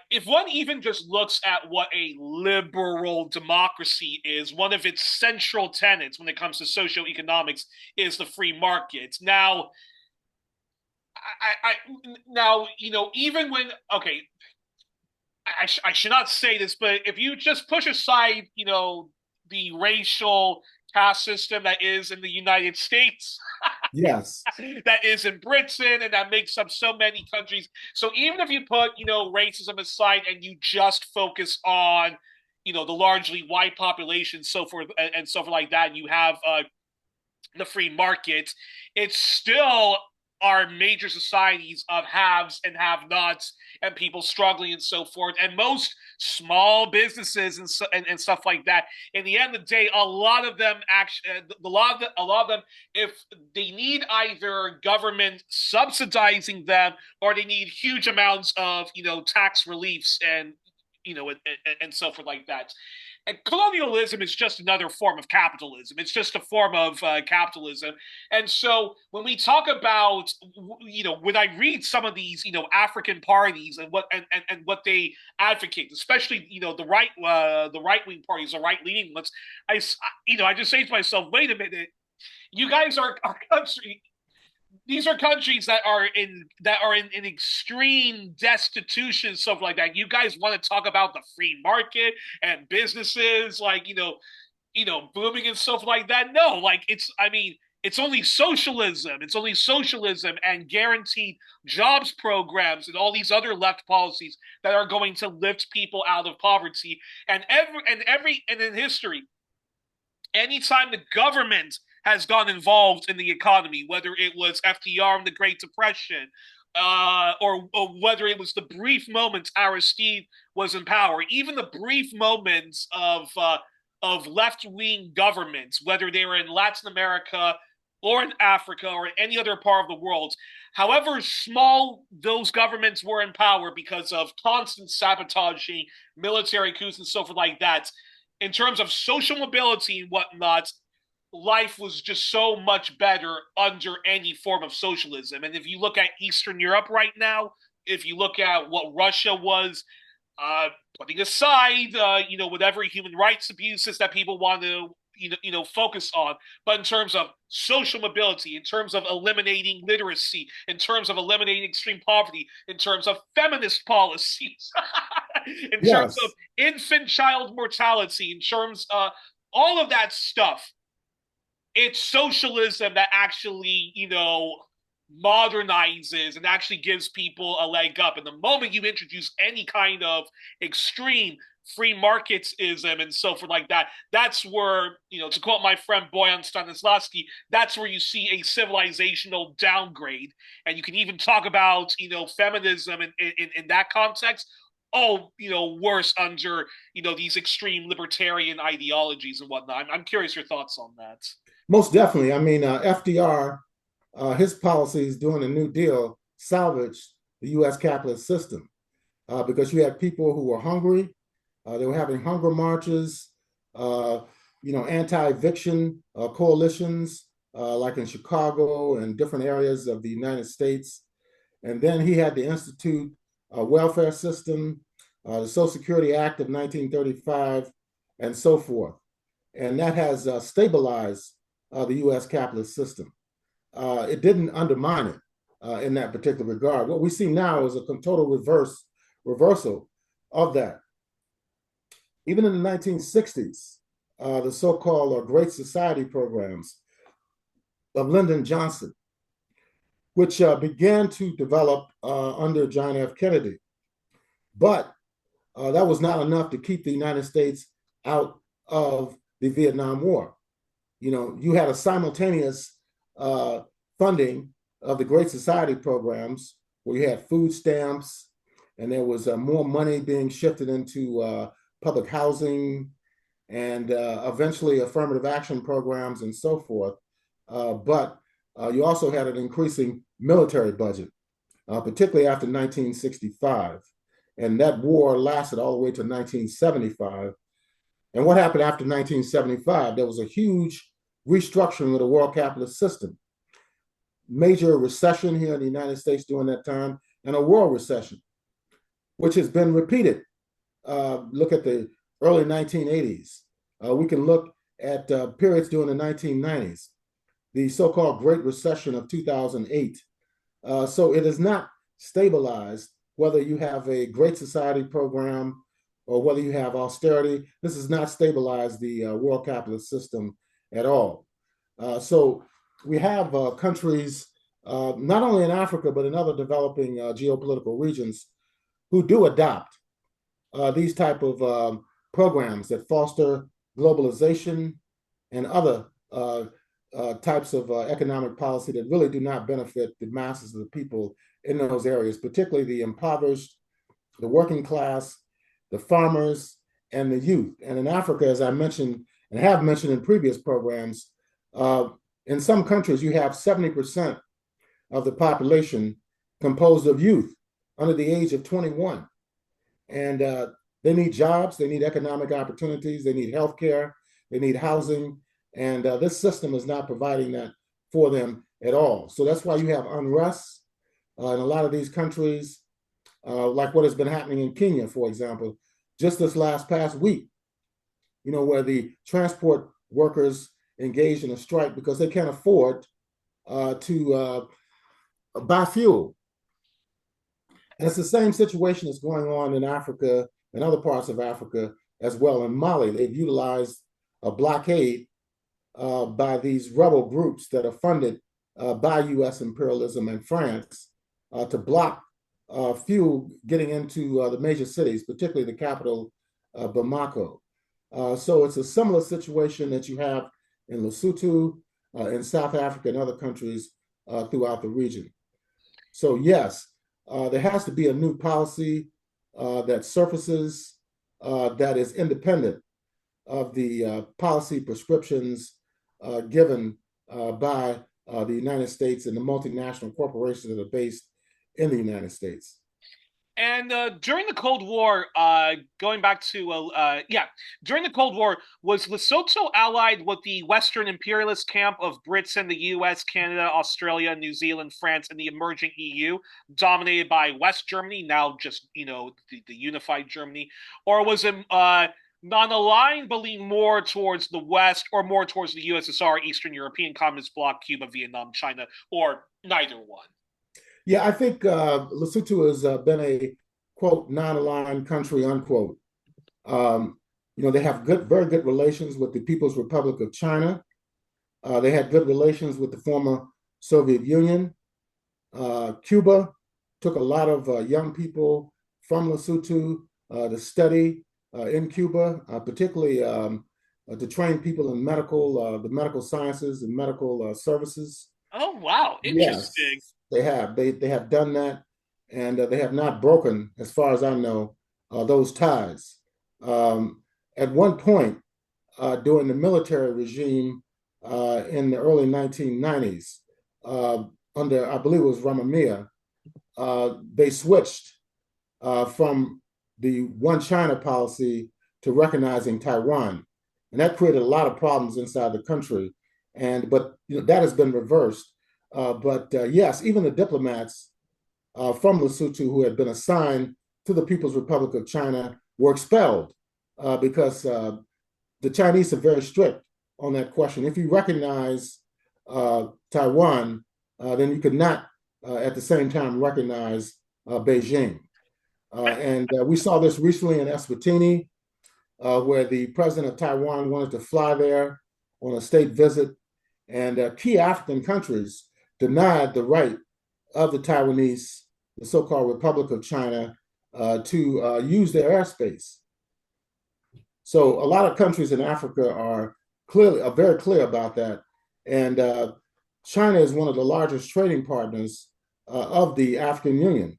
if one even just looks at what a liberal democracy is, one of its central tenets when it comes to socioeconomics is the free market. Now, even when okay, I should not say this, but if you just push aside, the racial caste system that is in the United States, Yes. that is in Britain, and that makes up so many countries. So even if you put, racism aside and you just focus on, the largely white population, so forth and so forth like that, and you have the free market, it's still our major societies of haves and have-nots and people struggling and so forth, and most small businesses and stuff like that. In the end of the day, a lot of them actually, a lot of them, if they need either government subsidizing them or they need huge amounts of tax reliefs and and so forth like that. And colonialism is just another form of capitalism. It's just a form of capitalism. And so when we talk about, when I read some of these, African parties and what they advocate, especially, the right wing parties, the right leaning ones, I just say to myself, wait a minute, you guys are our country. These are countries that are in extreme destitution, stuff like that. You guys want to talk about the free market and businesses like booming and stuff like that? No, like it's only socialism. It's only socialism and guaranteed jobs programs and all these other left policies that are going to lift people out of poverty. And in history, anytime the government has gone involved in the economy, whether it was FDR in the Great Depression, or whether it was the brief moments Aristide was in power, even the brief moments of left wing governments, whether they were in Latin America or in Africa or in any other part of the world, however small those governments were in power because of constant sabotaging, military coups, and so forth like that, in terms of social mobility and whatnot, life was just so much better under any form of socialism. And if you look at Eastern Europe right now, if you look at what Russia was, putting aside, whatever human rights abuses that people want to, focus on, but in terms of social mobility, in terms of eliminating literacy, in terms of eliminating extreme poverty, in terms of feminist policies, in terms of Yes. infant child mortality, in terms all of that stuff, it's socialism that actually, modernizes and actually gives people a leg up. And the moment you introduce any kind of extreme free marketism and so forth like that, that's where, to quote my friend Boyan Stanislavski, that's where you see a civilizational downgrade. And you can even talk about, feminism in that context. Oh, worse under, these extreme libertarian ideologies and whatnot. I'm curious your thoughts on that. Most definitely. I mean, FDR, his policies during the New Deal salvaged the U.S. capitalist system because you had people who were hungry. They were having hunger marches, anti-eviction coalitions, like in Chicago and different areas of the United States. And then he had to institute a welfare system, the Social Security Act of 1935, and so forth. And that has stabilized the U.S. capitalist system. It didn't undermine it in that particular regard. What we see now is a total reversal of that. Even in the 1960s, the so-called Great Society programs of Lyndon Johnson, which began to develop under John F. Kennedy. But that was not enough to keep the United States out of the Vietnam War. You had a simultaneous funding of the Great Society programs where you had food stamps and there was more money being shifted into public housing and eventually affirmative action programs and so forth. But you also had an increasing military budget, particularly after 1965. And that war lasted all the way to 1975. And what happened after 1975? There was a huge restructuring of the world capitalist system. Major recession here in the United States during that time, and a world recession, which has been repeated. Look at the early 1980s. We can look at periods during the 1990s, the so-called Great Recession of 2008. So it is not stabilized whether you have a Great Society program or whether you have austerity. This has not stabilized the world capitalist system at all. So we have countries, not only in Africa, but in other developing geopolitical regions, who do adopt these type of programs that foster globalization and other types of economic policy that really do not benefit the masses of the people in those areas, particularly the impoverished, the working class, the farmers, and the youth. And in Africa, as I mentioned and have mentioned in previous programs, in some countries, you have 70% of the population composed of youth under the age of 21. And they need jobs, they need economic opportunities, they need healthcare, they need housing, and this system is not providing that for them at all. So that's why you have unrest in a lot of these countries, like what has been happening in Kenya, for example, just this past week, where the transport workers engaged in a strike because they can't afford to buy fuel. And it's the same situation that's going on in Africa and other parts of Africa as well. In Mali, they've utilized a blockade by these rebel groups that are funded by US imperialism and France to block fuel getting into the major cities, particularly the capital, Bamako. So it's a similar situation that you have in Lesotho, in South Africa, and other countries throughout the region. So yes, there has to be a new policy that surfaces, that is independent of the policy prescriptions given by the United States and the multinational corporations that are based in the United States. And during the Cold War, going back to, during the Cold War, was Lesotho allied with the Western imperialist camp of Brits in the US, Canada, Australia, New Zealand, France, and the emerging EU, dominated by West Germany, now just, the unified Germany? Or was it non-aligned, but lean more towards the West or more towards the USSR, Eastern European Communist Bloc, Cuba, Vietnam, China, or neither one? Yeah, I think Lesotho has been a, quote, non-aligned country, unquote. They have very good relations with the People's Republic of China. They had good relations with the former Soviet Union. Cuba took a lot of young people from Lesotho to study in Cuba, particularly to train people in the medical sciences and medical services. Oh, wow. Interesting. Yes, they have. They have done that, and they have not broken, as far as I know, those ties. At one point, during the military regime in the early 1990s, under, I believe it was Ramamia, they switched from the one China policy to recognizing Taiwan. And that created a lot of problems inside the country. But that has been reversed. Yes, even the diplomats from Lesotho who had been assigned to the People's Republic of China were expelled because the Chinese are very strict on that question. If you recognize Taiwan, then you could not at the same time recognize Beijing. And we saw this recently in Eswatini, where the president of Taiwan wanted to fly there on a state visit, and key African countries denied the right of the Taiwanese, the so-called Republic of China, to use their airspace. So a lot of countries in Africa are very clear about that. And China is one of the largest trading partners of the African Union.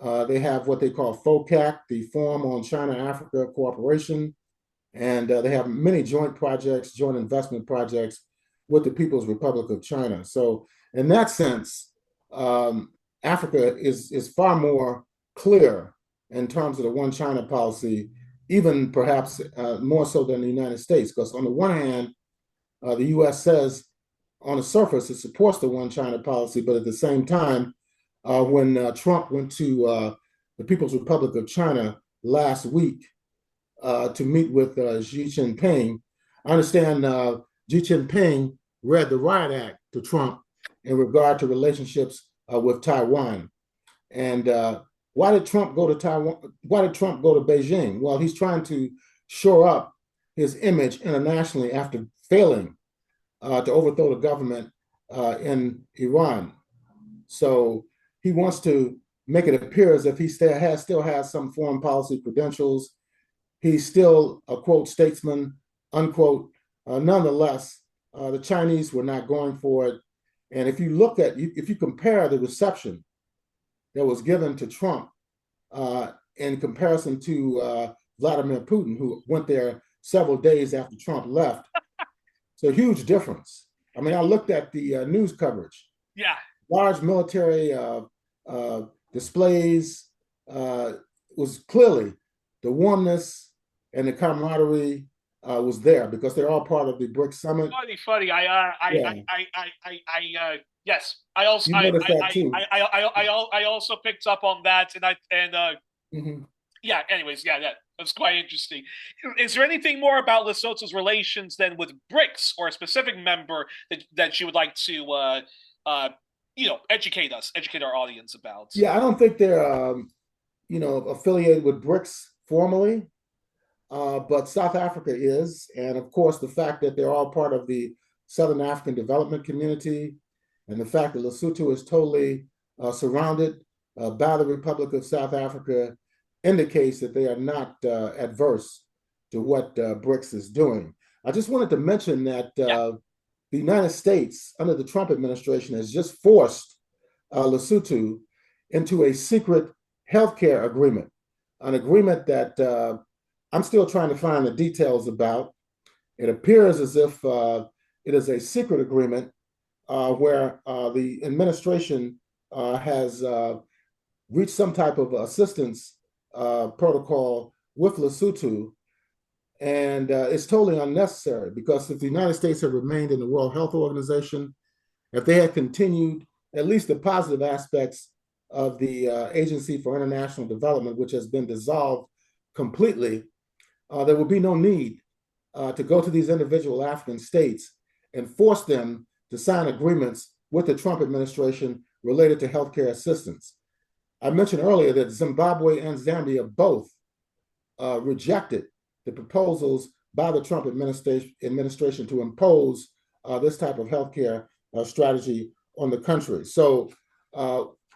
They have what they call FOCAC, the Forum on China-Africa Cooperation, and they have many joint projects, joint investment projects with the People's Republic of China. So in that sense, Africa is far more clear in terms of the one China policy, even perhaps more so than the United States, because on the one hand, The U.S. says on the surface it supports the one China policy, but at the same time, when Trump went to the People's Republic of China last week to meet with Xi Jinping, I understand Xi Jinping read the Riot Act to Trump in regard to relationships with Taiwan. And why did Trump go to Taiwan? Why did Trump go to Beijing? Well, he's trying to shore up his image internationally after failing to overthrow the government in Iran. So he wants to make it appear as if he still has some foreign policy credentials. He's still a quote statesman, unquote. Nonetheless, the Chinese were not going for it. And if you compare the reception that was given to Trump in comparison to Vladimir Putin, who went there several days after Trump left, it's a huge difference. I mean, I looked at the news coverage. Yeah. Large military displays was clearly the warmness and the camaraderie was there because they're all part of the BRICS summit. Funny. Yes. I also I also picked up on that, yeah. Anyways, yeah, that's quite interesting. Is there anything more about Lesotho's relations than with BRICS or a specific member that you would like to educate our audience about? Yeah, I don't think they're affiliated with BRICS formally. But South Africa is, and of course, the fact that they're all part of the Southern African Development Community, and the fact that Lesotho is totally surrounded by the Republic of South Africa indicates that they are not adverse to what BRICS is doing. I just wanted to mention that the United States, under the Trump administration, has just forced Lesotho into a secret healthcare agreement, an agreement that I'm still trying to find the details about. It appears as if it is a secret agreement where the administration has reached some type of assistance protocol with Lesotho, and it's totally unnecessary because if the United States had remained in the World Health Organization, if they had continued at least the positive aspects of the Agency for International Development, which has been dissolved completely, there would be no need to go to these individual African states and force them to sign agreements with the Trump administration related to healthcare assistance. I mentioned earlier that Zimbabwe and Zambia both rejected the proposals by the Trump administration to impose this type of healthcare strategy on the country. So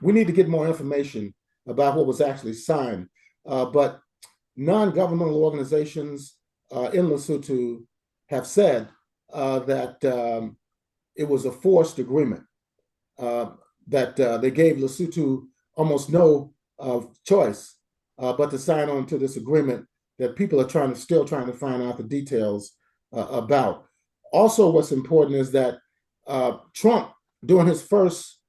we need to get more information about what was actually signed. But non-governmental organizations in Lesotho have said that it was a forced agreement, that they gave Lesotho almost no choice but to sign on to this agreement that people are still trying to find out the details about. Also, what's important is that Trump, during his first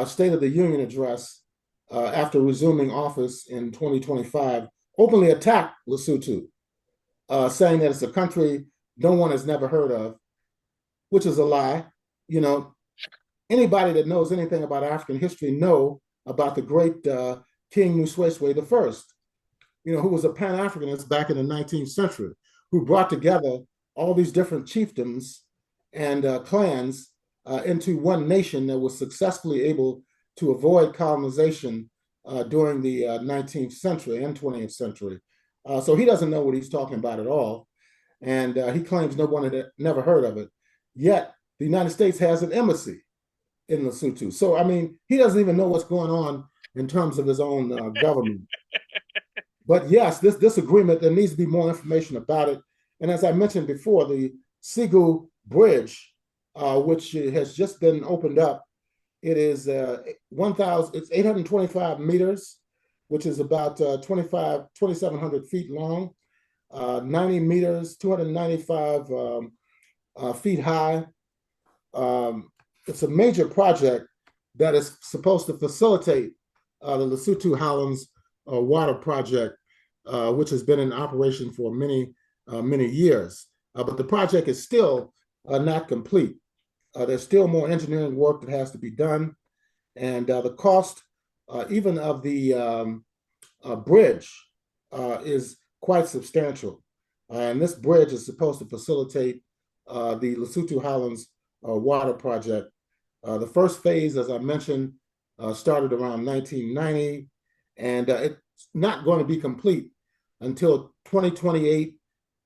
State of the Union address after resuming office in 2025, openly attacked Lesotho, saying that it's a country no one has never heard of, which is a lie. You know, anybody that knows anything about African history know about the great King Newswire I, who was a Pan-Africanist back in the 19th century, who brought together all these different chiefdoms and clans into one nation that was successfully able to avoid colonization during the 19th century and 20th century. So he doesn't know what he's talking about at all. And he claims no one had never heard of it. Yet the United States has an embassy in Lesotho. So, I mean, he doesn't even know what's going on in terms of his own government. But yes, this agreement, there needs to be more information about it. And as I mentioned before, the Sigu Bridge, which has just been opened up, it is 825 meters, which is about 2,700 feet long, 90 meters, 295 feet high. It's a major project that is supposed to facilitate the Lesotho Highlands water project, which has been in operation for many years. But the project is still not complete. There's still more engineering work that has to be done, and the cost, even of the bridge, is quite substantial. And this bridge is supposed to facilitate the Lesotho Highlands water project. The first phase, as I mentioned, started around 1990, and it's not going to be complete until 2028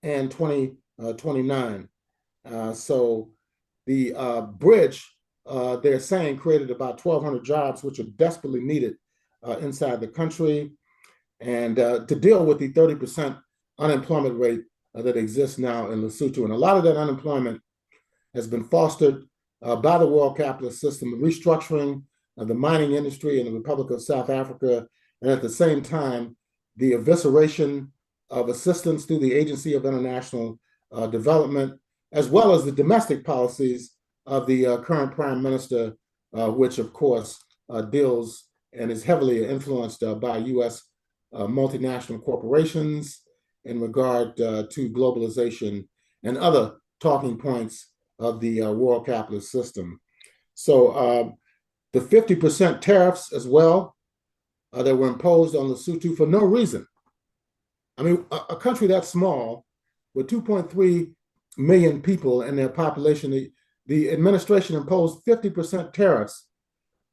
and 2029. So the bridge, they're saying, created about 1,200 jobs, which are desperately needed inside the country, and to deal with the 30% unemployment rate that exists now in Lesotho. And a lot of that unemployment has been fostered by the world capitalist system, restructuring the mining industry in the Republic of South Africa, and at the same time, the evisceration of assistance through the Agency of International Development, as well as the domestic policies of the current prime minister, which of course deals and is heavily influenced by U.S. Multinational corporations in regard to globalization and other talking points of the world capitalist system. So the 50% tariffs as well that were imposed on Lesotho for no reason. I mean, a country that small with 2.3 million people in their population, the administration imposed 50% tariffs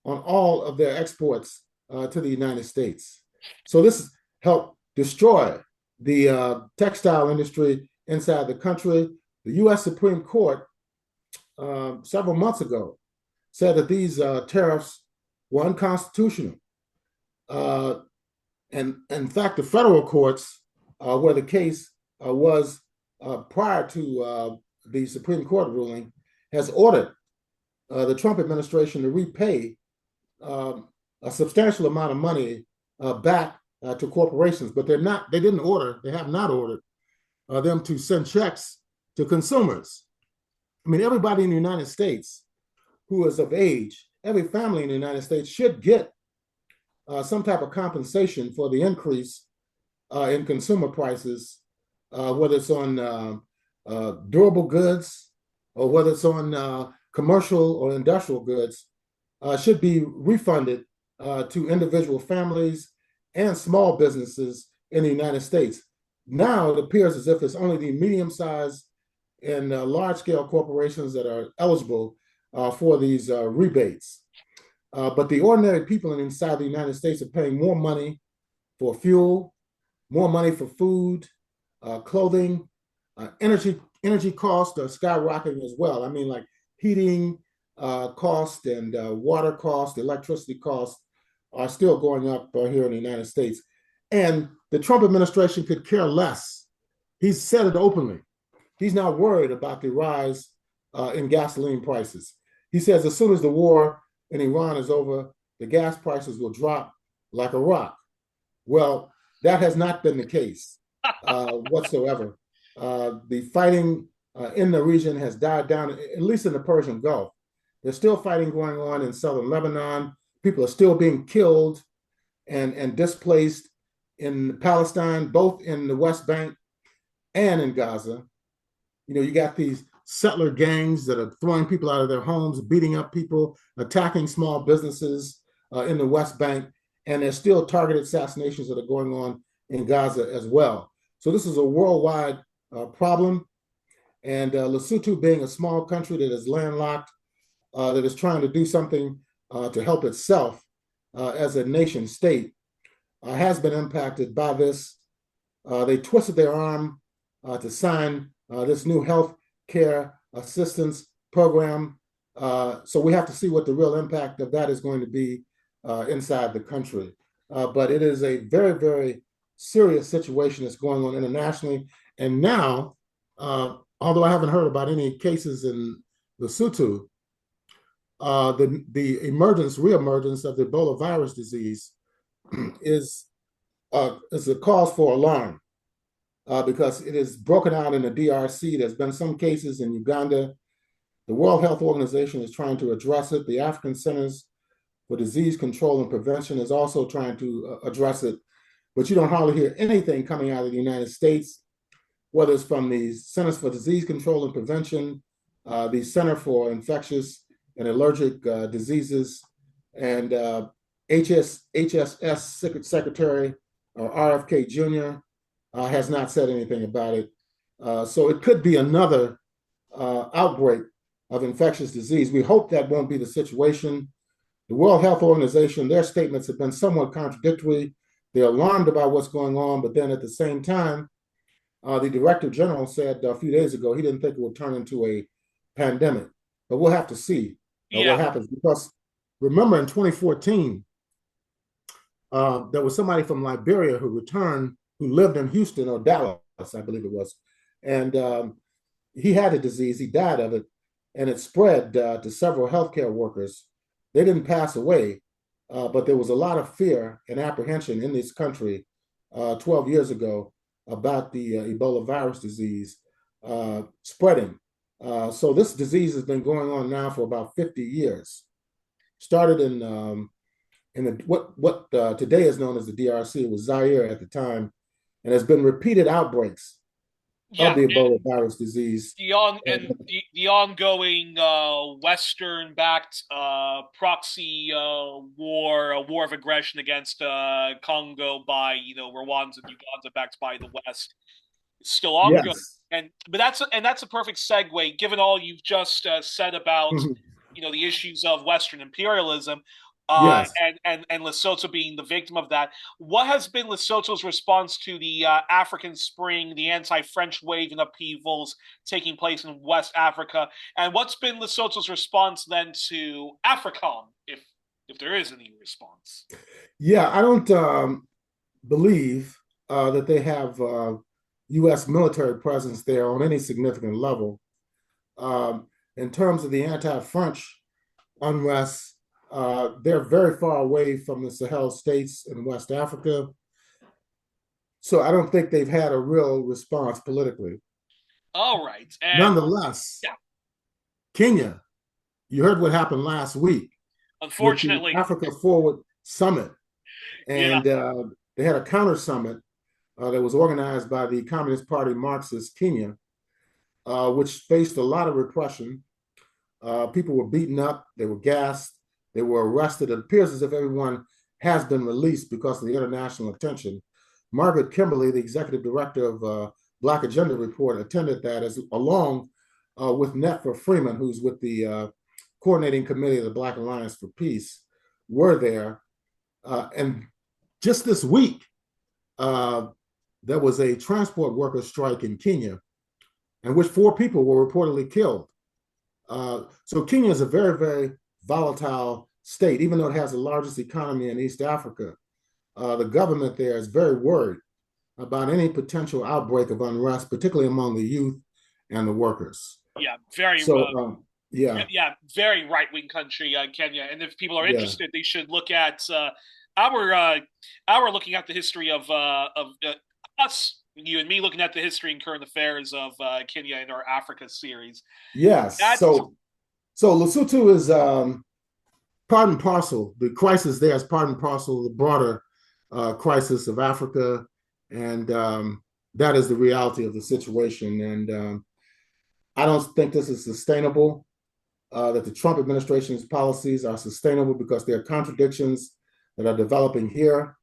on all of their exports to the United States. So this helped destroy the textile industry inside the country. The U.S. Supreme Court several months ago said that these tariffs were unconstitutional. And in fact, the federal courts, where the case was prior to the Supreme Court ruling, has ordered the Trump administration to repay a substantial amount of money back to corporations, but they have not ordered them to send checks to consumers. I mean, everybody in the United States who is of age, every family in the United States should get some type of compensation for the increase in consumer prices, whether it's on durable goods or whether it's on commercial or industrial goods, should be refunded to individual families and small businesses in the United States. Now it appears as if it's only the medium-sized and large-scale corporations that are eligible for these rebates. But the ordinary people inside the United States are paying more money for fuel, more money for food, clothing, energy costs are skyrocketing as well. I mean, like heating cost and water cost, electricity costs are still going up here in the United States. And the Trump administration could care less. He's said it openly. He's not worried about the rise in gasoline prices. He says as soon as the war in Iran is over, the gas prices will drop like a rock. Well, that has not been the case whatsoever. The fighting in the region has died down, at least in the Persian Gulf. There's still fighting going on in southern Lebanon. People are still being killed and displaced in Palestine, both in the West Bank and in Gaza. You know, you got these settler gangs that are throwing people out of their homes, beating up people, attacking small businesses in the West Bank, and there's still targeted assassinations that are going on in Gaza as well. So this is a worldwide problem, and Lesotho, being a small country that is landlocked, that is trying to do something to help itself as a nation state, has been impacted by this. They twisted their arm to sign this new health care assistance program. So we have to see what the real impact of that is going to be inside the country. But it is a very, very serious situation that's going on internationally. And now, although I haven't heard about any cases in Lesotho, the reemergence of the Ebola virus disease is a cause for alarm because it is broken out in the DRC. There's been some cases in Uganda. The World Health Organization is trying to address it. The African Centers for Disease Control and Prevention is also trying to address it. But you don't hardly hear anything coming out of the United States, whether it's from the Centers for Disease Control and Prevention, the Center for Infectious and Allergic Diseases, and HSS Secretary RFK Jr. Has not said anything about it. So it could be another outbreak of infectious disease. We hope that won't be the situation. The World Health Organization, their statements have been somewhat contradictory. They're alarmed about what's going on, but then at the same time, the Director General said a few days ago he didn't think it would turn into a pandemic. But we'll have to see Yeah. what happens, because remember in 2014, there was somebody from Liberia who returned, who lived in Houston or Dallas, I believe it was, and he had a disease. He died of it, and it spread to several healthcare workers. They didn't pass away, but there was a lot of fear and apprehension in this country 12 years ago about the Ebola virus disease spreading. So this disease has been going on now for about 50 years. Started in what today is known as the DRC. It was Zaire at the time, and there's been repeated outbreaks of Yeah, the Ebola and virus disease. the ongoing Western-backed proxy war, a war of aggression against Congo by Rwanda and Uganda, backed by the West, is still ongoing. Yes. But that's a perfect segue, given all you've just said about the issues of Western imperialism. Yes. And Lesotho being the victim of that. What has been Lesotho's response to the African Spring, the anti-French wave and upheavals taking place in West Africa, and what's been Lesotho's response then to AFRICOM, if there is any response? Yeah, I don't believe that they have U.S. military presence there on any significant level. In terms of the anti-French unrest, they're very far away from the Sahel states in West Africa. So I don't think they've had a real response politically. All right. And Nonetheless, yeah, Kenya, you heard what happened last week with the unfortunately, Africa Forward Summit. yeah, And they had a counter summit that was organized by the Communist Party Marxist Kenya, which faced a lot of repression. People were beaten up, they were gassed, they were arrested. It appears as if everyone has been released because of the international attention. Margaret Kimberly, the executive director of Black Agenda Report, attended that along with Netfa Freeman, who's with the coordinating committee of the Black Alliance for Peace, were there. And just this week, there was a transport worker strike in Kenya, in which 4 people were reportedly killed. So Kenya is a very, very volatile state, even though it has the largest economy in East Africa. The government there is very worried about any potential outbreak of unrest, particularly among the youth and the workers. yeah, very So, yeah, very right wing country, Kenya. And if people are yeah, interested, they should look at our looking at the history of us, you and me, looking at the history and current affairs of Kenya in our Africa series. yes. That So Lesotho is part and parcel. The crisis there is part and parcel of the broader crisis of Africa, and that is the reality of the situation. And I don't think this is sustainable. That the Trump administration's policies are sustainable because there are contradictions that are developing here.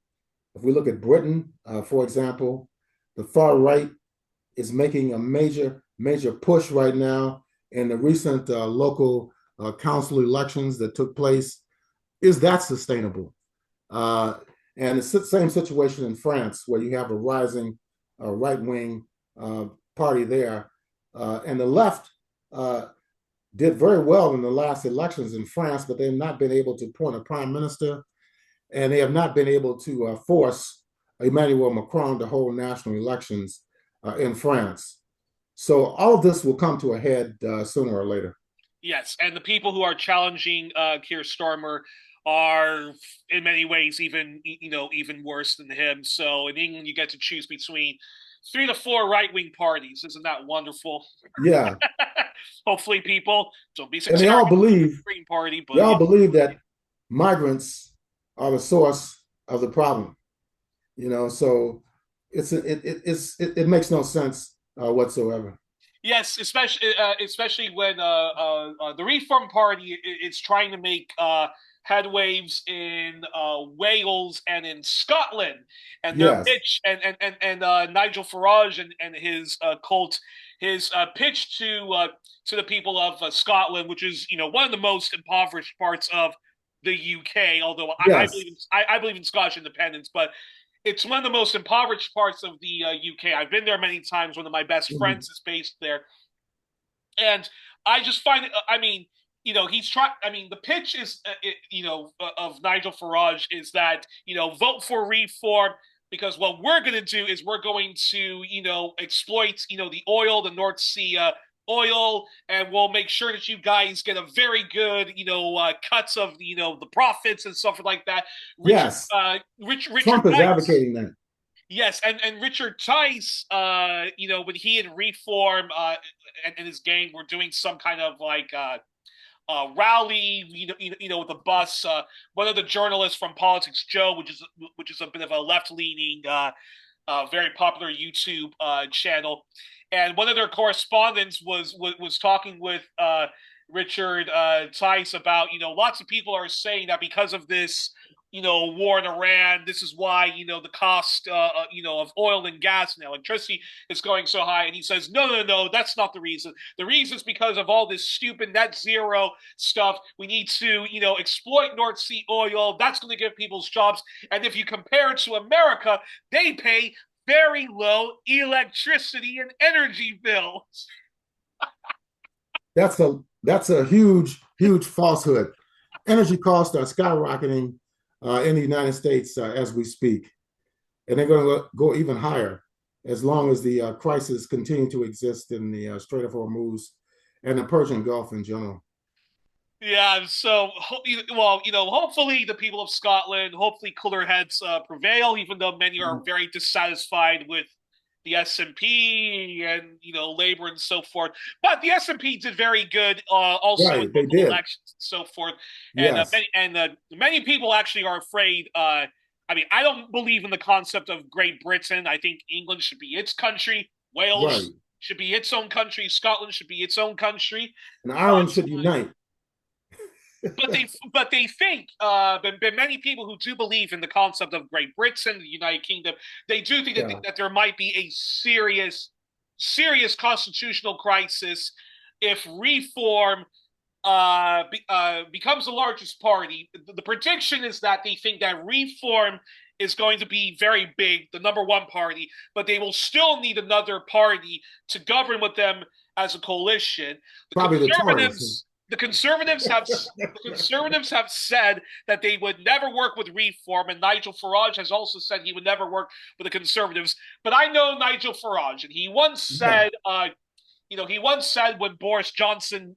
If we look at Britain, for example, the far right is making a major push right now in the recent local council elections that took place. Is that sustainable? And it's the same situation in France, where you have a rising right-wing party there. And the left did very well in the last elections in France, but they've not been able to appoint a prime minister, and they have not been able to force Emmanuel Macron to hold national elections in France. So all of this will come to a head sooner or later. Yes, and the people who are challenging Keir Starmer are in many ways even worse than him. So in England, you get to choose between 3 to 4 right wing parties. Isn't that wonderful? Yeah, Hopefully, people don't be and sectarian with the Green Party, they but all yeah, believe that migrants are the source of the problem. So it makes no sense whatsoever. Yes, especially when the Reform Party is trying to make headwaves in Wales and in Scotland, and their Yes. pitch and Nigel Farage and his cult, his pitch to the people of Scotland, which is one of the most impoverished parts of the UK. Although Yes. I believe in Scottish independence, but it's one of the most impoverished parts of the UK. I've been there many times. One of my best Mhm. friends is based there, and I just find it. I mean, he's trying. I mean, the pitch is, of Nigel Farage is that vote for reform because what we're going to do is we're going to exploit the oil, the North Sea. Oil, and we'll make sure that you guys get a very good, cuts of the profits and stuff like that. Yes. Richard Trump is Tice, advocating that. yes, and Richard Tice, when he and Reform and his gang were doing some kind of like rally, with the bus. One of the journalists from Politics Joe, which is a bit of a left leaning, very popular YouTube channel, and one of their correspondents was talking with Richard Tice about lots of people are saying that because of this war in Iran. This is why the cost of oil and gas and electricity is going so high. And he says, no, no, no, that's not the reason. The reason is because of all this stupid net zero stuff. We need to exploit North Sea oil. That's going to give people's jobs. And if you compare it to America, they pay very low electricity and energy bills. That's a huge falsehood. Energy costs are skyrocketing in the United States as we speak, and they're going to go even higher as long as the crisis continue to exist in the Strait of Hormuz and the Persian Gulf in general. Yeah, so well, hopefully the people of Scotland, hopefully cooler heads prevail, even though many are very dissatisfied with the SNP and Labour and so forth. But the SNP did very good, also in Right, they local did. elections and so forth. And Yes, many people actually are afraid. I mean, I don't believe in the concept of Great Britain. I think England should be its country. right. Wales should be its own country. Scotland should be its own country. And But Ireland should unite. but they think but many people who do believe in the concept of Great Britain, the United Kingdom, they do think Yeah, that there might be a serious constitutional crisis if reform becomes the largest party. The prediction is that they think that reform is going to be very big, the number one party, but they will still need another party to govern with them as a coalition. The probably the Tories. conservatives the conservatives have said that they would never work with reform, and Nigel Farage has also said he would never work with the conservatives. But I know Nigel Farage, and Yeah, he once said when Boris Johnson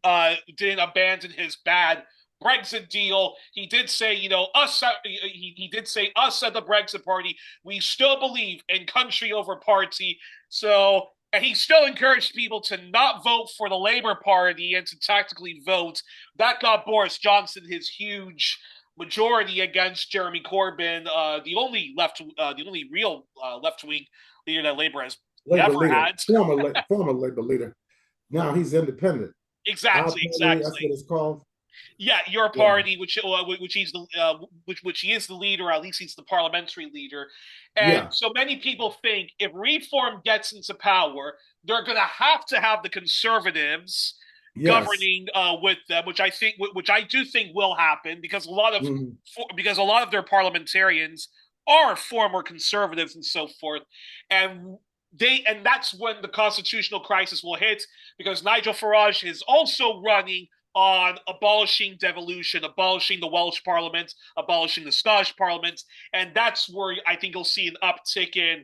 didn't abandon his bad Brexit deal, he did say, he did say us at the Brexit party, we still believe in country over party. So, and he still encouraged people to not vote for the Labour Party and to tactically vote. That got Boris Johnson his huge majority against Jeremy Corbyn, the only real left wing leader that Labour has Labor ever leader, had. former Labor leader. Now he's independent. Our Exactly, party, that's exactly. what it's called. Yeah, your Yeah, party, which he is the leader, or at least he's the parliamentary leader, and yeah, so many people think if reform gets into power, they're going to have the conservatives yes. governing with them, which I do think will happen Mhm. because a lot of their parliamentarians are former conservatives and so forth, and that's when the constitutional crisis will hit because Nigel Farage is also running on abolishing devolution, abolishing the Welsh Parliament, abolishing the Scottish Parliament, and that's where I think you'll see an uptick in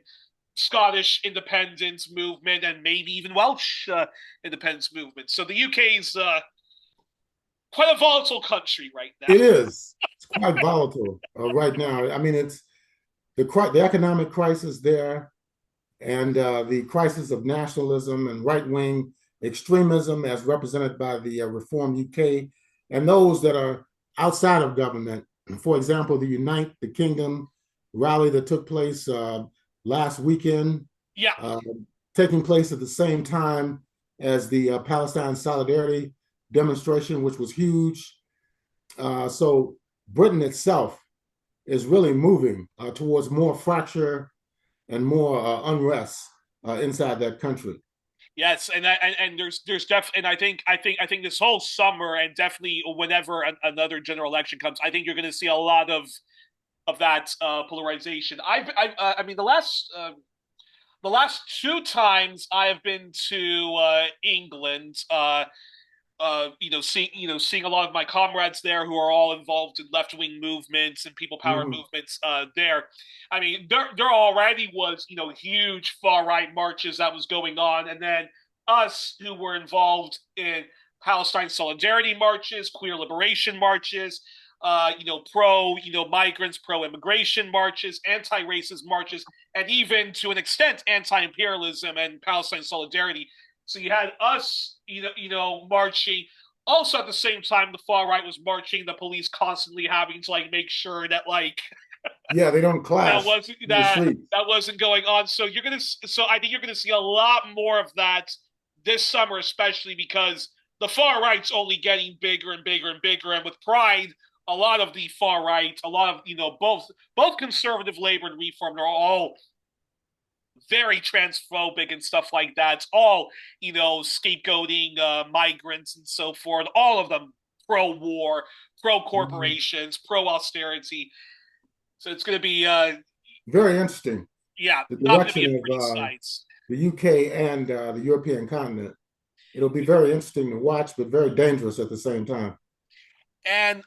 Scottish independence movement and maybe even Welsh independence movement. So the UK is quite a volatile country right now. It is. It's quite volatile right now. I mean, it's the economic crisis there, and the crisis of nationalism and right wing extremism, as represented by the Reform UK, and those that are outside of government. For example, the Unite the Kingdom rally that took place last weekend, Yeah, uh, taking place at the same time as the Palestine Solidarity demonstration, which was huge. So Britain itself is really moving towards more fracture and more unrest inside that country. Yes, and there's definitely, and I think this whole summer and definitely whenever another general election comes, I think you're going to see a lot of that polarization. I mean the last two times I have been to England, seeing a lot of my comrades there who are all involved in left wing movements and people power Mm-hmm. movements there. I mean, there already was huge far right marches that was going on, and then us who were involved in Palestine solidarity marches, queer liberation marches. Pro, migrants, pro immigration marches, anti racist marches, and even to an extent, anti imperialism and Palestine solidarity. So you had us, marching. Also, at the same time, the far right was marching. The police constantly having to make sure that Yeah, they don't that clash wasn't in the streets. that wasn't going on. So I think you're gonna see a lot more of that this summer, especially because the far right's only getting bigger and bigger and bigger, and with Pride, a lot of the far right, a lot of both conservative labor and reform, are all very transphobic and stuff like that. It's all, scapegoating migrants and so forth. All of them pro war, pro Mhm. corporations, pro austerity. So it's going to be, Very interesting. yeah, The not going to be direction a of pretty sight. the UK and the European continent. It'll be very interesting to watch, but very dangerous at the same time. And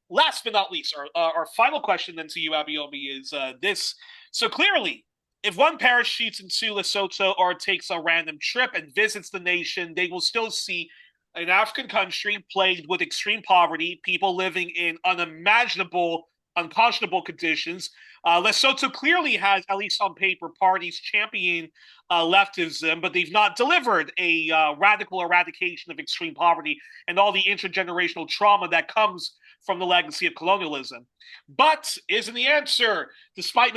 last but not least, our final question then to you, Abayomi, is this. So clearly, if one parachutes into Lesotho or takes a random trip and visits the nation, they will still see an African country plagued with extreme poverty, people living in unimaginable, unconscionable conditions. Lesotho clearly has, at least on paper, parties championing leftism, but they've not delivered a radical eradication of extreme poverty and all the intergenerational trauma that comes from the legacy of colonialism. But isn't the answer, despite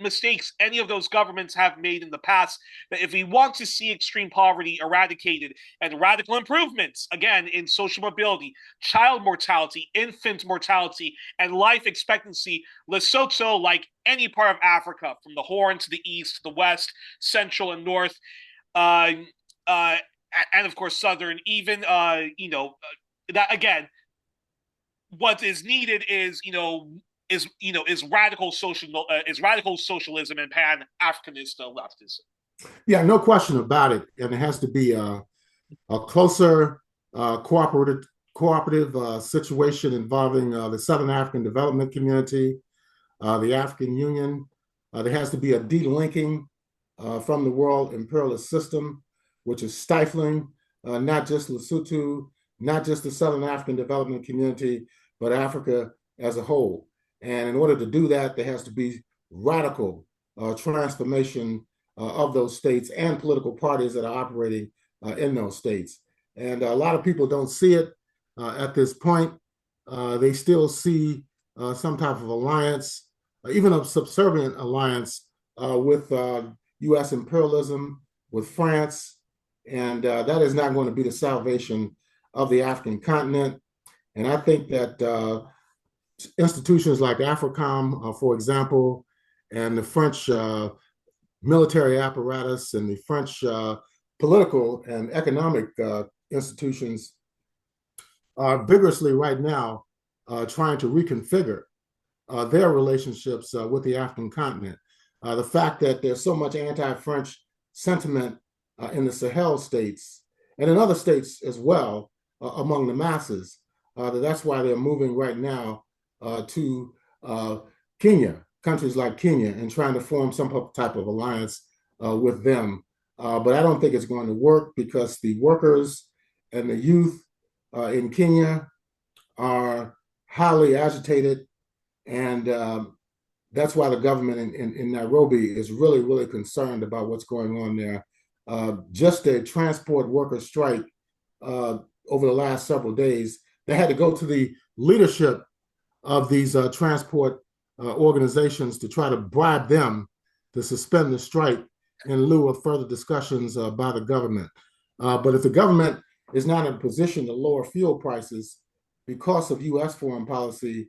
mistakes any of those governments have made in the past, that if we want to see extreme poverty eradicated and radical improvements, again, in social mobility, child mortality, infant mortality, and life expectancy, Lesotho, like any part of Africa, from the Horn to the east, to the west, central, and north, uh, uh, and of course southern, even that again, what is needed is radical socialism and Pan Africanist leftism. Yeah, no question about it. And it has to be a closer cooperative situation involving the Southern African Development Community, the African Union. There has to be a delinking from the world imperialist system, which is stifling not just Lesotho, not just the Southern African Development Community, but Africa as a whole. And in order to do that, there has to be radical transformation of those states and political parties that are operating in those states. And a lot of people don't see it at this point. They still see some type of alliance, even a subservient alliance with U.S. imperialism, with France, and that is not going to be the salvation of the African continent. And I think that institutions like AFRICOM, for example, and the French military apparatus and the French political and economic institutions are vigorously right now trying to reconfigure their relationships with the African continent. The fact that there's so much anti-French sentiment in the Sahel states and in other states as well among the masses, that's why they're moving right now to Kenya, countries like Kenya, and trying to form some type of alliance with them. But I don't think it's going to work because the workers and the youth in Kenya are highly agitated, and that's why the government in Nairobi is really, really concerned about what's going on there. Just a transport worker strike over the last several days, they had to go to the leadership of these transport organizations to try to bribe them to suspend the strike in lieu of further discussions by the government. But if the government is not in a position to lower fuel prices because of U.S. foreign policy,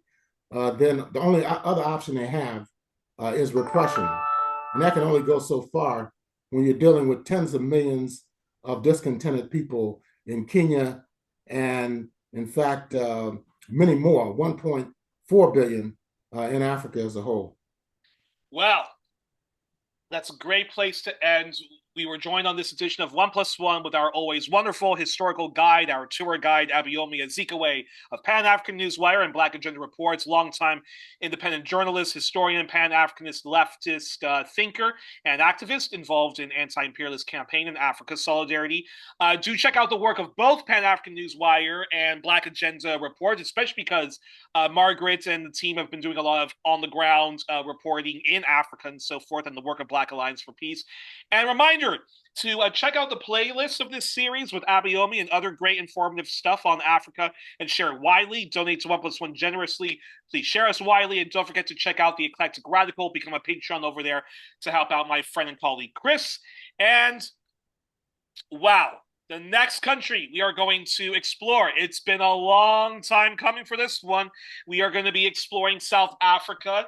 then the only other option they have is repression. And that can only go so far when you're dealing with tens of millions of discontented people in Kenya and, in fact, many more, 1.4 billion in Africa as a whole. Well, that's a great place to end. We were joined on this edition of One Plus One with our always wonderful historical guide, our tour guide, Abayomi Azikiwe of Pan-African Newswire and Black Agenda Reports, longtime independent journalist, historian, Pan-Africanist leftist thinker, and activist involved in anti-imperialist campaign in Africa solidarity. Do check out the work of both Pan-African Newswire and Black Agenda Reports, especially because Margaret and the team have been doing a lot of on-the-ground reporting in Africa and so forth, and the work of Black Alliance for Peace. And reminder to check out the playlist of this series with Abayomi and other great informative stuff on Africa and share it widely. Donate to One Plus One generously. Please share us widely. And don't forget to check out the Eclectic Radical. Become a Patreon over there to help out my friend and colleague Chris. And wow, the next country we are going to explore. It's been a long time coming for this one. We are going to be exploring South Africa.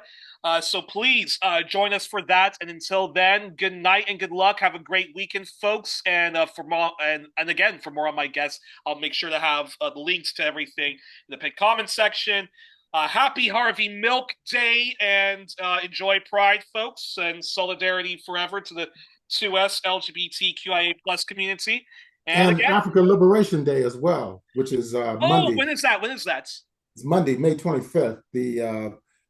So please join us for that. And until then, good night and good luck. Have a great weekend, folks. And for more, and again, for more on my guests, I'll make sure to have the links to everything in the comment section. Happy Harvey Milk Day and enjoy Pride, folks, and solidarity forever to the 2S LGBTQIA plus community. And And again, Africa Liberation Day as well, which is Monday. when is that? When is that? It's Monday, May 25th.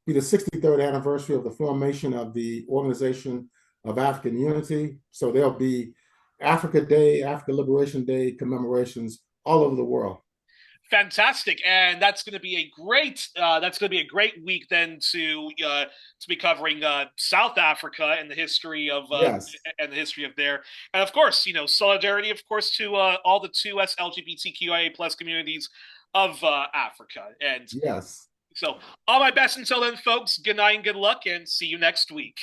Be the 63rd anniversary of the formation of the Organization of African Unity. So there'll be Africa Day, Africa Liberation Day commemorations all over the world. Fantastic, and that's going to be a great week then to be covering South Africa and the history of Yes. there, and of course, solidarity, of course, to all the 2S LGBTQIA plus communities of Africa, and Yes. so all my best until then, folks. Good night and good luck, and see you next week.